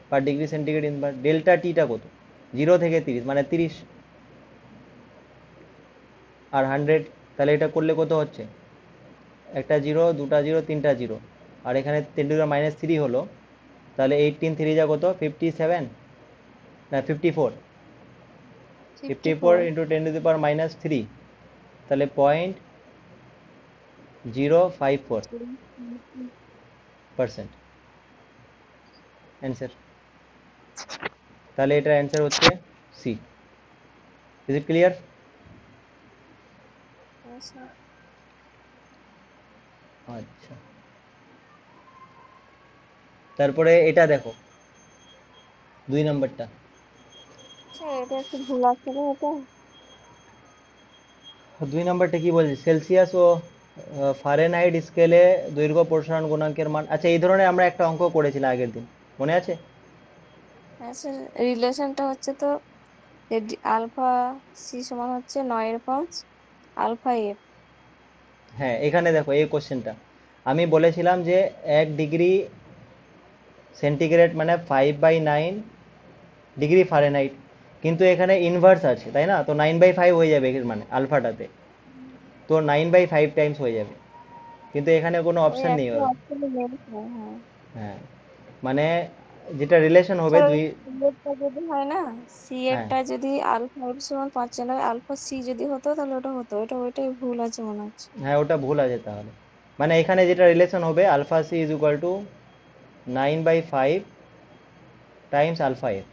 পার ডিগ্রি সেন্টিগ্রেড ইনভার। ডেল্টা টিটা কত? 0 থেকে 30 মানে 30 আর 100, তাহলে এটা করলে কত হচ্ছে? একটা জিরো, দুটা জিরো, তিনটা জিরো, আর এখানে 10⁻³ হলো। তাহলে 18 3 যা কত? 57 না 54, 54 54। ইন্টু 10⁻³ তাহলে 0.054% অ্যান্সার। তাহলে এটার অ্যান্সার হচ্ছে সি। Is it clear? হ্যাঁ স্যার। আচ্ছা, তারপরে এটা দেখো 2 নম্বরটা। স্যার এটা একটু ভুল আছে না এটা? 2 নম্বরটা কি বলছে? সেলসিয়াস ও ফারেনহাইট স্কেলে দৈর্ঘ্য প্রসারণ গুণাঙ্কের মান। আচ্ছা, এই ধরনের আমরা একটা অঙ্ক করেছিলাম আগের দিন, মনে আছে? হ্যাঁ স্যার, রিলেশনটা হচ্ছে তো আলফা সি সমান হচ্ছে 9/5 আলফা এফ। হ্যাঁ, এখানে দেখো এই কোশ্চেনটা আমি বলেছিলাম যে 1 ডিগ্রি সেন্টিগ্রেড মানে 5/9 ডিগ্রি ফারেনহাইট, কিন্তু এখানে ইনভার্স আছে তাই না? তো 9/5 হয়ে যাবে এর মানে আলফাটাতে, তো 9/5 টাইমস হয়ে যাবে, কিন্তু এখানে কোনো ওই অপশন নেই একটা ওর। অপশনে নেই স্যার। হ্যাঁ হ্যাঁ, মানে যেটা রিলেশন হবে স্যার, ওই দুই। সি এরটা যদি হয় না, সি হ্যাঁ এরটা যদি আলফা এফ সমান 5 আলফা সি যদি হতো তাহলে ওটা হতো, ওইটাই ভুল আছে মনে হচ্ছে। হ্যাঁ, ওটা ভুল আছে তাহলে। মানে এখানে যেটা রিলেশন হবে alpha C is equal to 9/5 times alpha F,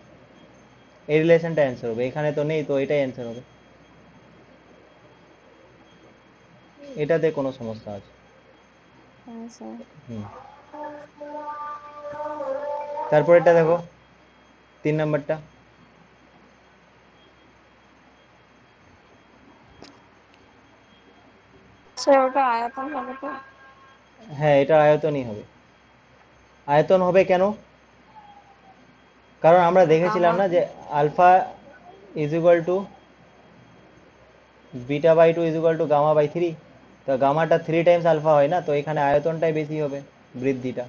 এই রিলেশনটা অ্যান্সার হবে। এখানে তো নেই, তো এটাই অ্যান্সার হবে। এটাতে কোনো সমস্যা আছে? হ্যাঁ স্যার। হুম, তারপর এটা দেখো 3 নম্বরটা। স্যার ওটা আয়তন হবে তো? হ্যাঁ, এটা আয়তনই হবে। আয়তন হবে কেন? কারণ আমরা দেখেছিলাম গামা। না যে alpha is equal to β/2 is equal to γ/3, তো গামাটা 3 টাইমস আলফা হয় না, তো এখানে আয়তনটাই বেশি হবে, বৃদ্ধিটা।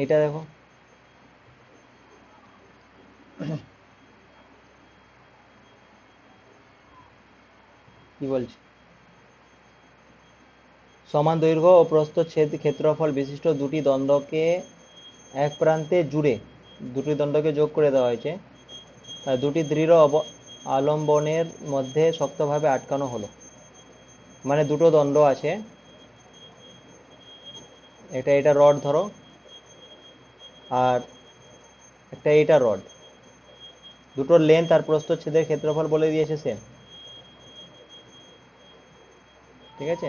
এটা দেখো কি বলছে। সমান দৈর্ঘ্য ও প্রস্থচ্ছেদ ক্ষেত্রফল বিশিষ্ট দুটি দণ্ডকে এক প্রান্তে জুড়ে, দুটি দণ্ডকে যোগ করে দেওয়া হয়েছে, দুটি দৃঢ় আলম্বনের মধ্যে শক্তভাবে আটকানো হলো। মানে দুটো দণ্ড আছে, এটা রড ধরো, আর একটা এটা রড, দুটোর লেন্থ আর প্রস্থচ্ছেদের ক্ষেত্রফল বলে দিয়েছে সেম, ঠিক আছে?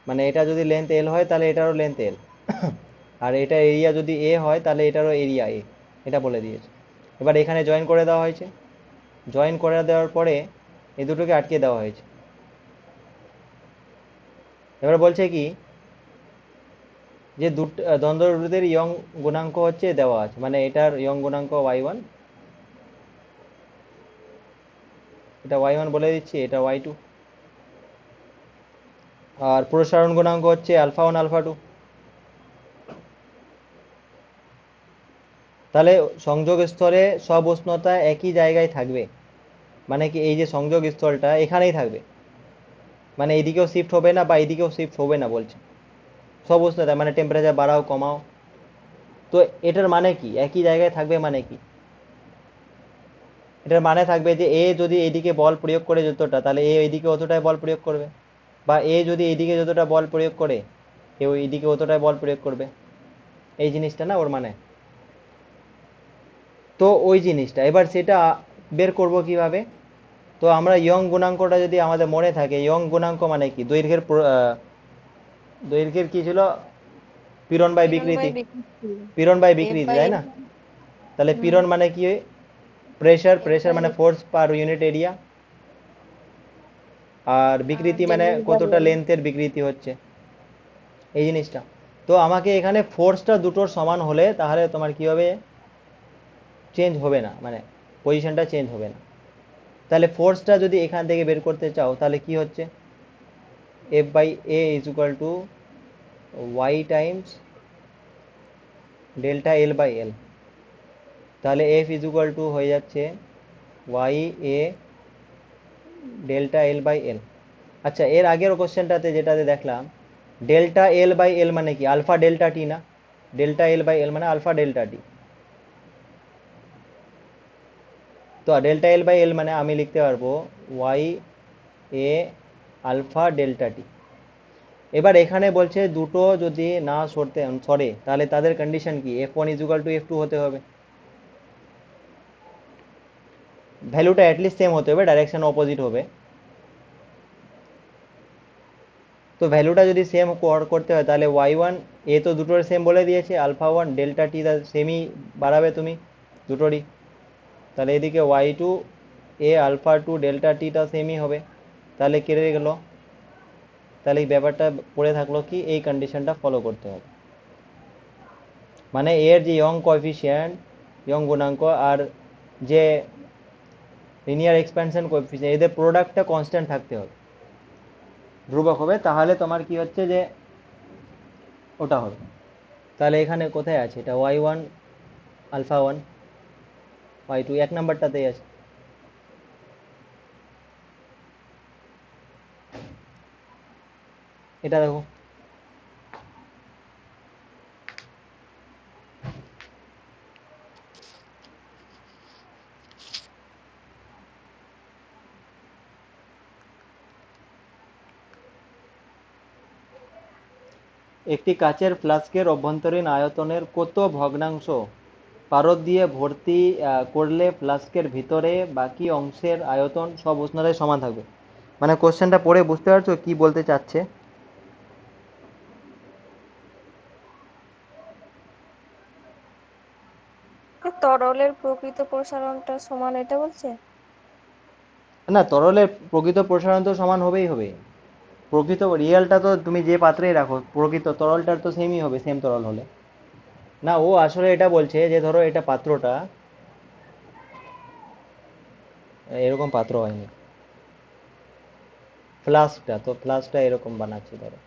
মানে এটা যদি লেন্থ এল হয় তাহলে এটারও লেন্থ এল, আর এটা এরিয়া যদি এ হয় তাহলে এটারও এরিয়া এ, এটা বলে দিয়েছে। এবার এখানে জয়েন করে দেওয়া হয়েছে, জয়েন করে দেওয়ার পরে এই দুটোকে আটকে দেওয়া হয়েছে। এবার বলছে কি যে দ্বন্দ্ব দুটির ইয়ং গুণাঙ্ক হচ্ছে দেওয়া আছে, মানে এটার ইয়ং গুণাঙ্ক y1, এটা y1 বলে দিচ্ছি, এটা y2। আর প্রসারণ গুণাঙ্ক হচ্ছে α1 α2। তাহলে সংযোগ স্তরে সব উষ্ণতা একই জায়গায় থাকবে, মানে কি এই যে সংযোগ স্থলটা এখানেই থাকবে, মানে এইদিকেও শিফট হবে না বা এইদিকেও শিফট হবে না বলছে। সব উষ্ণতা মানে টেম্পারেচার বাড়াও কমাও, তো এটার মানে কি একই জায়গায় থাকবে মানে কি? এটার মানে থাকবে যে এ যদি এইদিকে বল প্রয়োগ করে যতটা, তাহলে এ এইদিকে অতটাই বল প্রয়োগ করবে, বা এ যদি এইদিকে যতটা বল প্রয়োগ করে এ এইদিকে অতটাই বল প্রয়োগ করবে। এই জিনিসটা না ওর মানে। তো ওই জিনিসটা এবার সেটা বের করব কিভাবে? তো আমরা ইয়ং গুণাঙ্কটা যদি আমাদের মনে থাকে, ইয়ং গুণাঙ্ক মানে কি দৈর্ঘ্যের কি ছিল? পীড়ন বাই পীড়ন বাই বিকৃতি। বিকৃতি, পীড়ন বাই এফ বিকৃতি, বাই তাই এল। না? তাহলে হুম, পীড়ন মানে কি? প্রেসার, এফ প্রেসার বাই মানে L. Force per unit area. আর আর বিকৃতি মানে ডব্লিউ বাই কতটা এল। লেন্থের বিকৃতি হচ্ছে, এই জিনিসটা। তো আমাকে এখানে ফোর্সটা দুটোর সমান হলে তাহলে তোমার কি হবে? চেঞ্জ হবে না, মানে পজিশনটা চেঞ্জ হবে না। তাহলে ফোর্সটা যদি এখান থেকে বের করতে চাও তাহলে কি হচ্ছে? F by A is equal to Y times delta L by L. তাহলে এফ ইজ ইকুয়াল টু হয়ে যাচ্ছে Y A delta L by L. আচ্ছা, এর আগের কোশ্চেনটাতে যেটাতে দেখলাম ডেল্টা এল বাই এল মানে কি? আলফা ডেল্টা টি না? ডেল্টা এল বাই এল মানে আলফা ডেল্টা টি। তো ডেল্টা এল বাই এল মানে আমি লিখতে পারবো ওয়াই এ আলফা ডেল্টা টি। এবার এখানে বলছে দুটো যদি না সরে তাহলে তাদের কন্ডিশন কি? F1 is equal two F2 হতে হবে, ভ্যালুটা অ্যাটলিস্ট সেম হতে হবে, ডাইরেকশন অপোজিট হবে। তো ভ্যালুটা যদি সেম করতে হয় তাহলে y1 এ তো দুটোর সেম বলে দিয়েছে, α1 ডেল্টা টি সেমই বাড়াবে তুমি দুটোরই। তাহলে এদিকে y2 এ α2 ডেল্টা টিটা সেমই হবে। তাহলে কেটে গেল। তাহলে এই ব্যাপারটা পড়ে থাকলো কি এই কন্ডিশনটা ফলো করতে হবে, মানে এর যে ইয়ং কোএফিসিয়েন্ট, ইয়ং গুণাঙ্ক, আর যে লিনিয়ার এক্সপ্যানশন কোএফিসিয়েন্ট, এদের প্রোডাক্টটা কনস্ট্যান্ট থাকতে হবে, ধ্রুবক হবে, তাহলে তোমার কি হচ্ছে যে ওটা হবে। তাহলে এখানে কোথায় আছে? এটা y1 α1 y2 এক নাম্বারটাতেই আছে। এটা দেখো, একটি কাচের ফ্লাস্কের অভ্যন্তরীণ আয়তনের কত ভগ্নাংশ পারদ দিয়ে ভর্তি করলে ফ্লাস্কের ভিতরে বাকি অংশের আয়তন সব উষ্ণতায় সমান থাকবে? মানে কোশ্চেনটা পড়ে বুঝতে পারছো কি বলতে চাচ্ছে? তরলের প্রকৃত প্রসারণটা সমান এটা বলছে। না, তরলের প্রকৃত প্রসারণ তো সমান হবেই হবে। প্রকৃত রিয়েলটা তো তুমি যে পাত্রেই রাখো, প্রকৃত তরলটার তো সেমই হবে, সেম তরল হলে। না, ও আসলে এটা বলছে যে ধরো এটা পাত্রটা এরকম পাত্র হয়নি, ফ্লাস্কটা তো ফ্লাস্কটা এরকম বানাচ্ছি ধরো।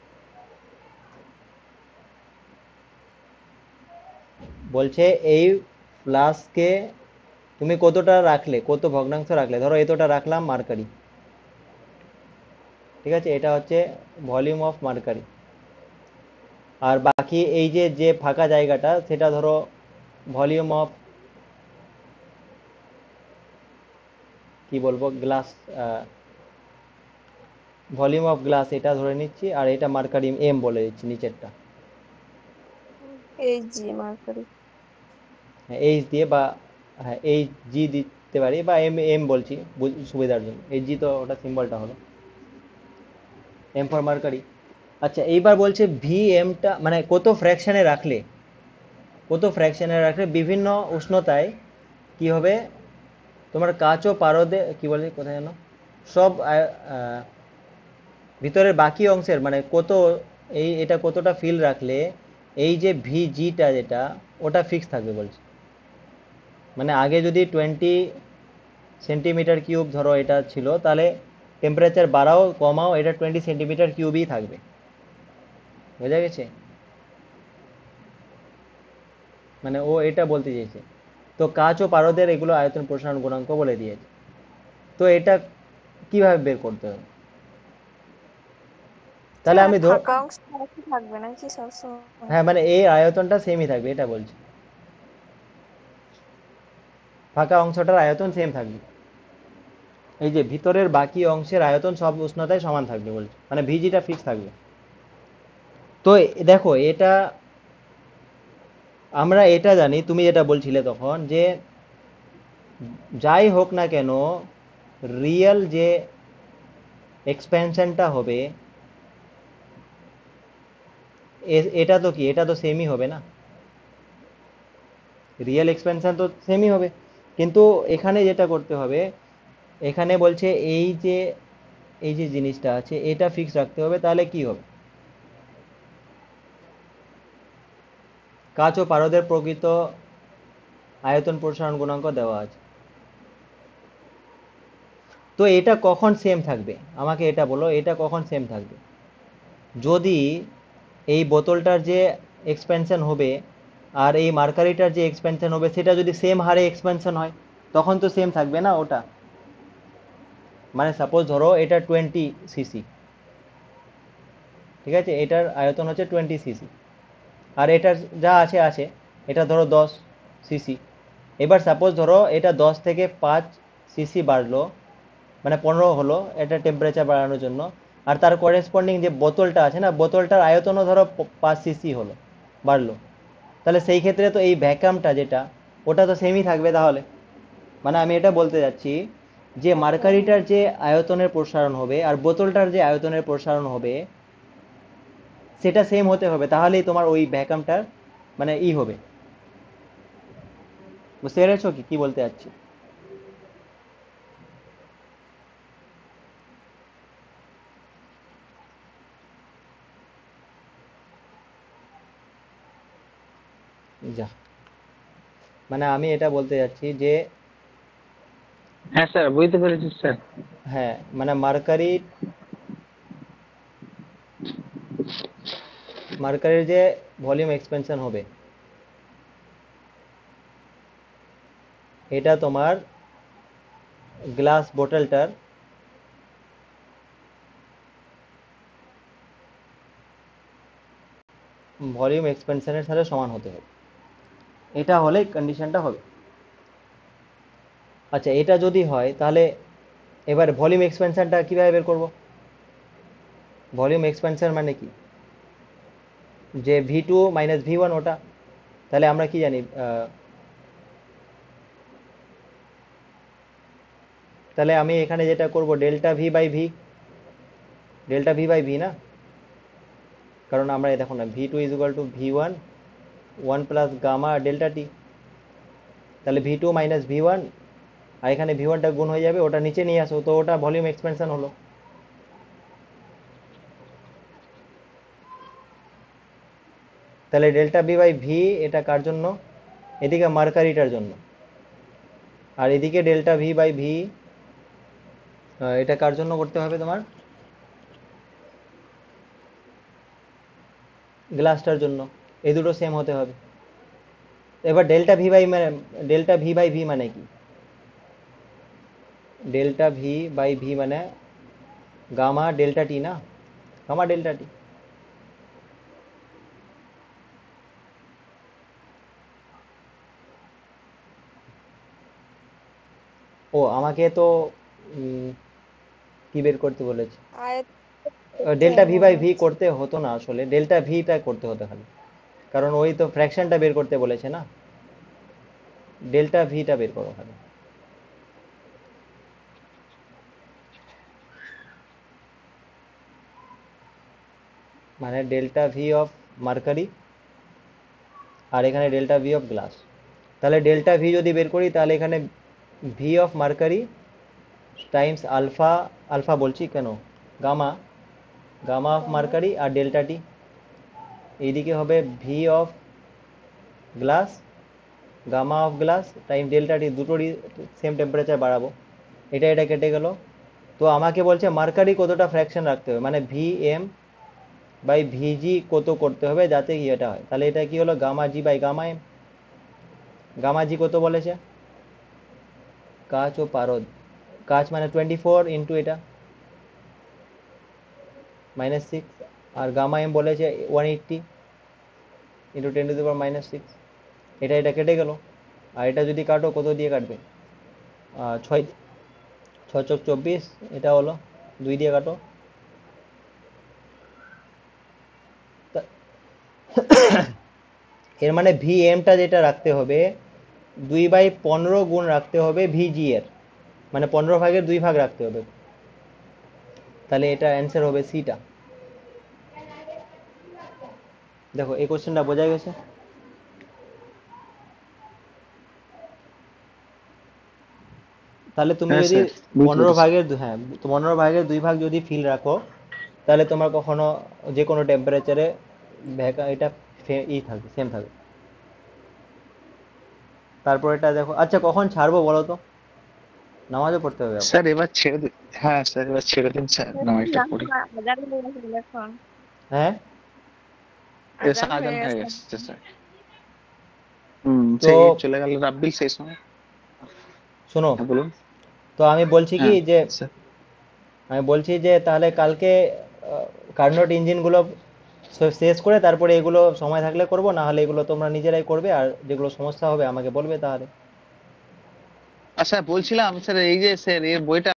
বলছে এই ফ্লাস্কে তুমি কতটা রাখলে, কত ভগ্নাংশ রাখলে, ধরো এতটা রাখলাম মার্কারি, ঠিক আছে? এটা হচ্ছে ভলিউম অফ মার্কারি। আর বাকি এই যে যে ফাঁকা জায়গাটা সেটা ধরো ভলিউম অফ, কি বলবো, গ্লাস, ভলিউম অফ গ্লাস এটা ধরে নিচ্ছি, আর এটা মার্কারি এম বলে দিচ্ছি নিচেরটা। এই জি মার্কারি। হ্যাঁ, এইচ দিয়ে বা হ্যাঁ এইচ জি দিতে পারি, বা এম এম বলছি সুবিধার জন্য। এইচ জি তো ওটা সিম্বলটা হলো এম ফর মার্কারি। আচ্ছা, এইবার বলছে ভি এমটা মানে কত ফ্র্যাকশনে রাখলে, কত ফ্র্যাকশনে রাখলে বিভিন্ন উষ্ণতায় কি হবে তোমার কাঁচ ও পারদে, কি বলে কোথায় যেন, সব ভিতরের বাকি অংশের মানে কত, এই এটা কতটা ফিল রাখলে এই যে ভি জিটা যেটা ওটা ফিক্স থাকবে বলছে। মানে আগে যদি 20 সেন্টিমিটার কিউব ধরো এটা ছিল, তাহলে টেম্পারেচার বাড়াও কমাও এটা 20 সেন্টিমিটার কিউবই থাকবে। বোঝা গেছে? মানে ও এটা বলতে চেয়েছে। তো কাচ ও পারদের এগুলো আয়তন প্রসারণ গুণাঙ্ক বলে দিয়েছে। তো এটা কিভাবে বের করতে হবে? তাহলে মানে আমি ফাঁকা অংশ একই থাকবে নাকি সবসময়? হ্যাঁ, মানে এই আয়তনটা সেমই থাকবে এটা বলছি, ফাঁকা অংশটার আয়তন সেম থাকবে। এই যে ভিতরের বাকি অংশের আয়তন সব উষ্ণতায় সমান থাকবে বলছে, মানে ভিজিটা ফিক্স থাকবে। তো দেখো এটা আমরা এটা জানি, তুমি যেটা বলছিলে তখন যে যাই হোক না কেন রিয়েল যে এক্সপেনশনটা হবে এটা তো কি, এটা তো সেমই হবে না, রিয়েল এক্সপেনশন তো সেমই হবে। কিন্তু এখানে যেটা করতে হবে, এখানে বলছে এই যে জিনিসটা আছে এটা ফিক্স রাখতে হবে, তাহলে কি হবে? কাচ ও পারদের প্রকৃত আয়তন প্রসারণ গুণাঙ্ক দেওয়া আছে। তো এটা কখন সেম থাকবে আমাকে এটা বলো, এটা কখন সেম থাকবে? যদি এই বোতলটার যে এক্সপেনশন হবে আর এই মার্কারিটার যে এক্সপেনশন হবে সেটা যদি সেম হারে এক্সপেনশন হয়, তখন তো সেম থাকবে না ওটা। মানে সাপোজ ধরো এটা 20 সিসি, ঠিক আছে, এটার আয়তন হচ্ছে 20 সিসি, আর এটার যা আছে আছে, এটা ধরো 10 সিসি। এবার সাপোজ ধরো এটা 10 থেকে 5 সিসি বাড়লো, মানে 15 হলো এটা টেম্পারেচার বাড়ানোর জন্য, আর তার করেসপন্ডিং যে বোতলটা আছে না, বোতলটার আয়তনও ধরো 5 সিসি হলো, বাড়লো। তাহলে সেই ক্ষেত্রে তো এই ভ্যাকামটা যেটা, ওটা তো সেমই থাকবে তাহলে। মানে আমি এটা বলতে যাচ্ছি যে মার্কারিটার যে আয়তনের প্রসারণ হবে আর বোতলটার যে আয়তনের প্রসারণ হবে সেটা সেম হতে হবে, তাহলেই তোমার ওই ভ্যাকামটার মানে হবে। বুঝতে পেরেছো কি কি বলতে যাচ্ছি? যা, মানে আমি এটা বলতে যাচ্ছি যে হ্যাঁ স্যার, বুঝতে পেরেছি স্যার। হ্যাঁ, মানে মার্কারির যে ভলিউম এক্সপেনশন হবে এটা তোমার গ্লাস বোতলটার ভলিউম এক্সপেনশনের সাথে সমান হতে হবে, এটা হলে কন্ডিশনটা হবে। আচ্ছা, এটা যদি হয় তাহলে এবার ভলিউম এক্সপেনশনটা কিভাবে বের করব? ভলিউম এক্সপেনশন মানে কি, যে V2 - V1 ওটা, তাহলে আমরা কি জানি, তাহলে আমি এখানে যেটা করব ডেল্টা ভি বাই ভি না, কারণ আমরা দেখো না V2 = V1 plus gamma delta টি, তাহলে V2 - V1, আর এখানে V1টা গুণ হয়ে যাবে, ওটা নিচে নিয়ে আসো, তো ওটা ভলিউম এক্সপেনশন হলো। তাহলে ডেল্টা ভি বাই ভি এটা কার জন্য? এদিকে মার্কারিটার জন্য। আর এদিকে ডেল্টা ভি বাই ভি এটা কার জন্য করতে হবে তোমার? গ্লাসটার জন্য। এই দুটো সেম হতে হবে। এবার ডেল্টা ভি বাই ভি মানে কি? ডেল্টা ভি বাই ভি মানে গামা ডেল্টা টি না, গামা ডেল্টা টি। ও আমাকে তো উম, কি বের করতে বলেছে? আয়ত করতে ডেল্টা হবে ভি মনে বাই ভি হচ্ছে। করতে হতো না, আসলে ডেল্টা ভিটা করতে হতো খালি, কারণ ওই তো ফ্র্যাকশনটা বের করতে বলেছে না, ডেল্টা ভিটা বের করো খালি। মানে ডেল্টা ভি অফ মার্কারি আর এখানে ডেল্টা ভি অফ গ্লাস। তাহলে ডেল্টা ভি যদি বের করি তাহলে এখানে V of mercury times alpha, alpha বলছি কেন, গামা, গামা অফ মার্কারি আর ডেল্টা টি। এইদিকে হবে V of glass, gamma of glass time delta T, দুটোরই সেম টেম্পারেচার বাড়াবো। এটা কেটে গেল। তো আমাকে বলছে মার্কারি কতটা ফ্র্যাকশন রাখতে হবে, মানে ভিএম বাই ভিজি কত করতে হবে যাতে এটা হয়। তাহলে এটা কি হলো, gamma G by gamma M. Gamma G কত বলেছে, কাচ ও পারদ, কাচ মানে 24 ইন্টু এটা -6, আর গামা এম বলেছে 180 ইন্টু 10⁻⁻6। এটা কেটে গেল। আর এটা যদি কাটো, কত দিয়ে কাটবে, 6 6 চোক 24, এটা হলো 2 দিয়ে কাটো। তা- এর মানে ভিএমটা যেটা রাখতে হবে 2/15 গুণ রাখতে হবে ভিজি এর, মানে 15 ভাগের 2 ভাগ রাখতে হবে। তাহলে এটা অ্যান্সার হবে সিটা। দেখো এই কোশ্চেনটা বোঝা গেছে। তাহলে তুমি হ্যাঁ যদি স্যার, বুঝতে পেরেছি। 15 ভাগের 2 ভাগ যদি ফিল রাখো, তাহলে তোমার কখনো যে কোনো টেম্পারেচারে এটা থাকবে, সেম থাকবে। তারপর এটা দেখো, আচ্ছা কখন ছাড়বো বলো তো, নামাজও পড়তে হবে আবার। স্যার এবার ছেড়ে দিন। হ্যাঁ স্যার, এবার ছেড়ে দিন স্যার, নামাজটা পড়ি। আজান হয়ে গেছে এখন, হ্যাঁ, এসে আজান আজান হয়ে হয়ে গেছে। গেছে স্যার। হুম, তো সেই চলে গেল রাব্বিল সেই সময়। শোনো, হ্যাঁ বলুন। তো আমি বলছি কি হ্যাঁ যে, স্যার। তাহলে কালকে কার্নোট ইঞ্জিনগুলো শেষ করে তারপরে এগুলো সময় থাকলে করব, না হলে এগুলো তোমরা নিজেরাই করবে, আর যেগুলো সমস্যা হবে আমাকে বলবে তাহলে। আচ্ছা বলছিলাম স্যার, এই যে স্যার এর বইটা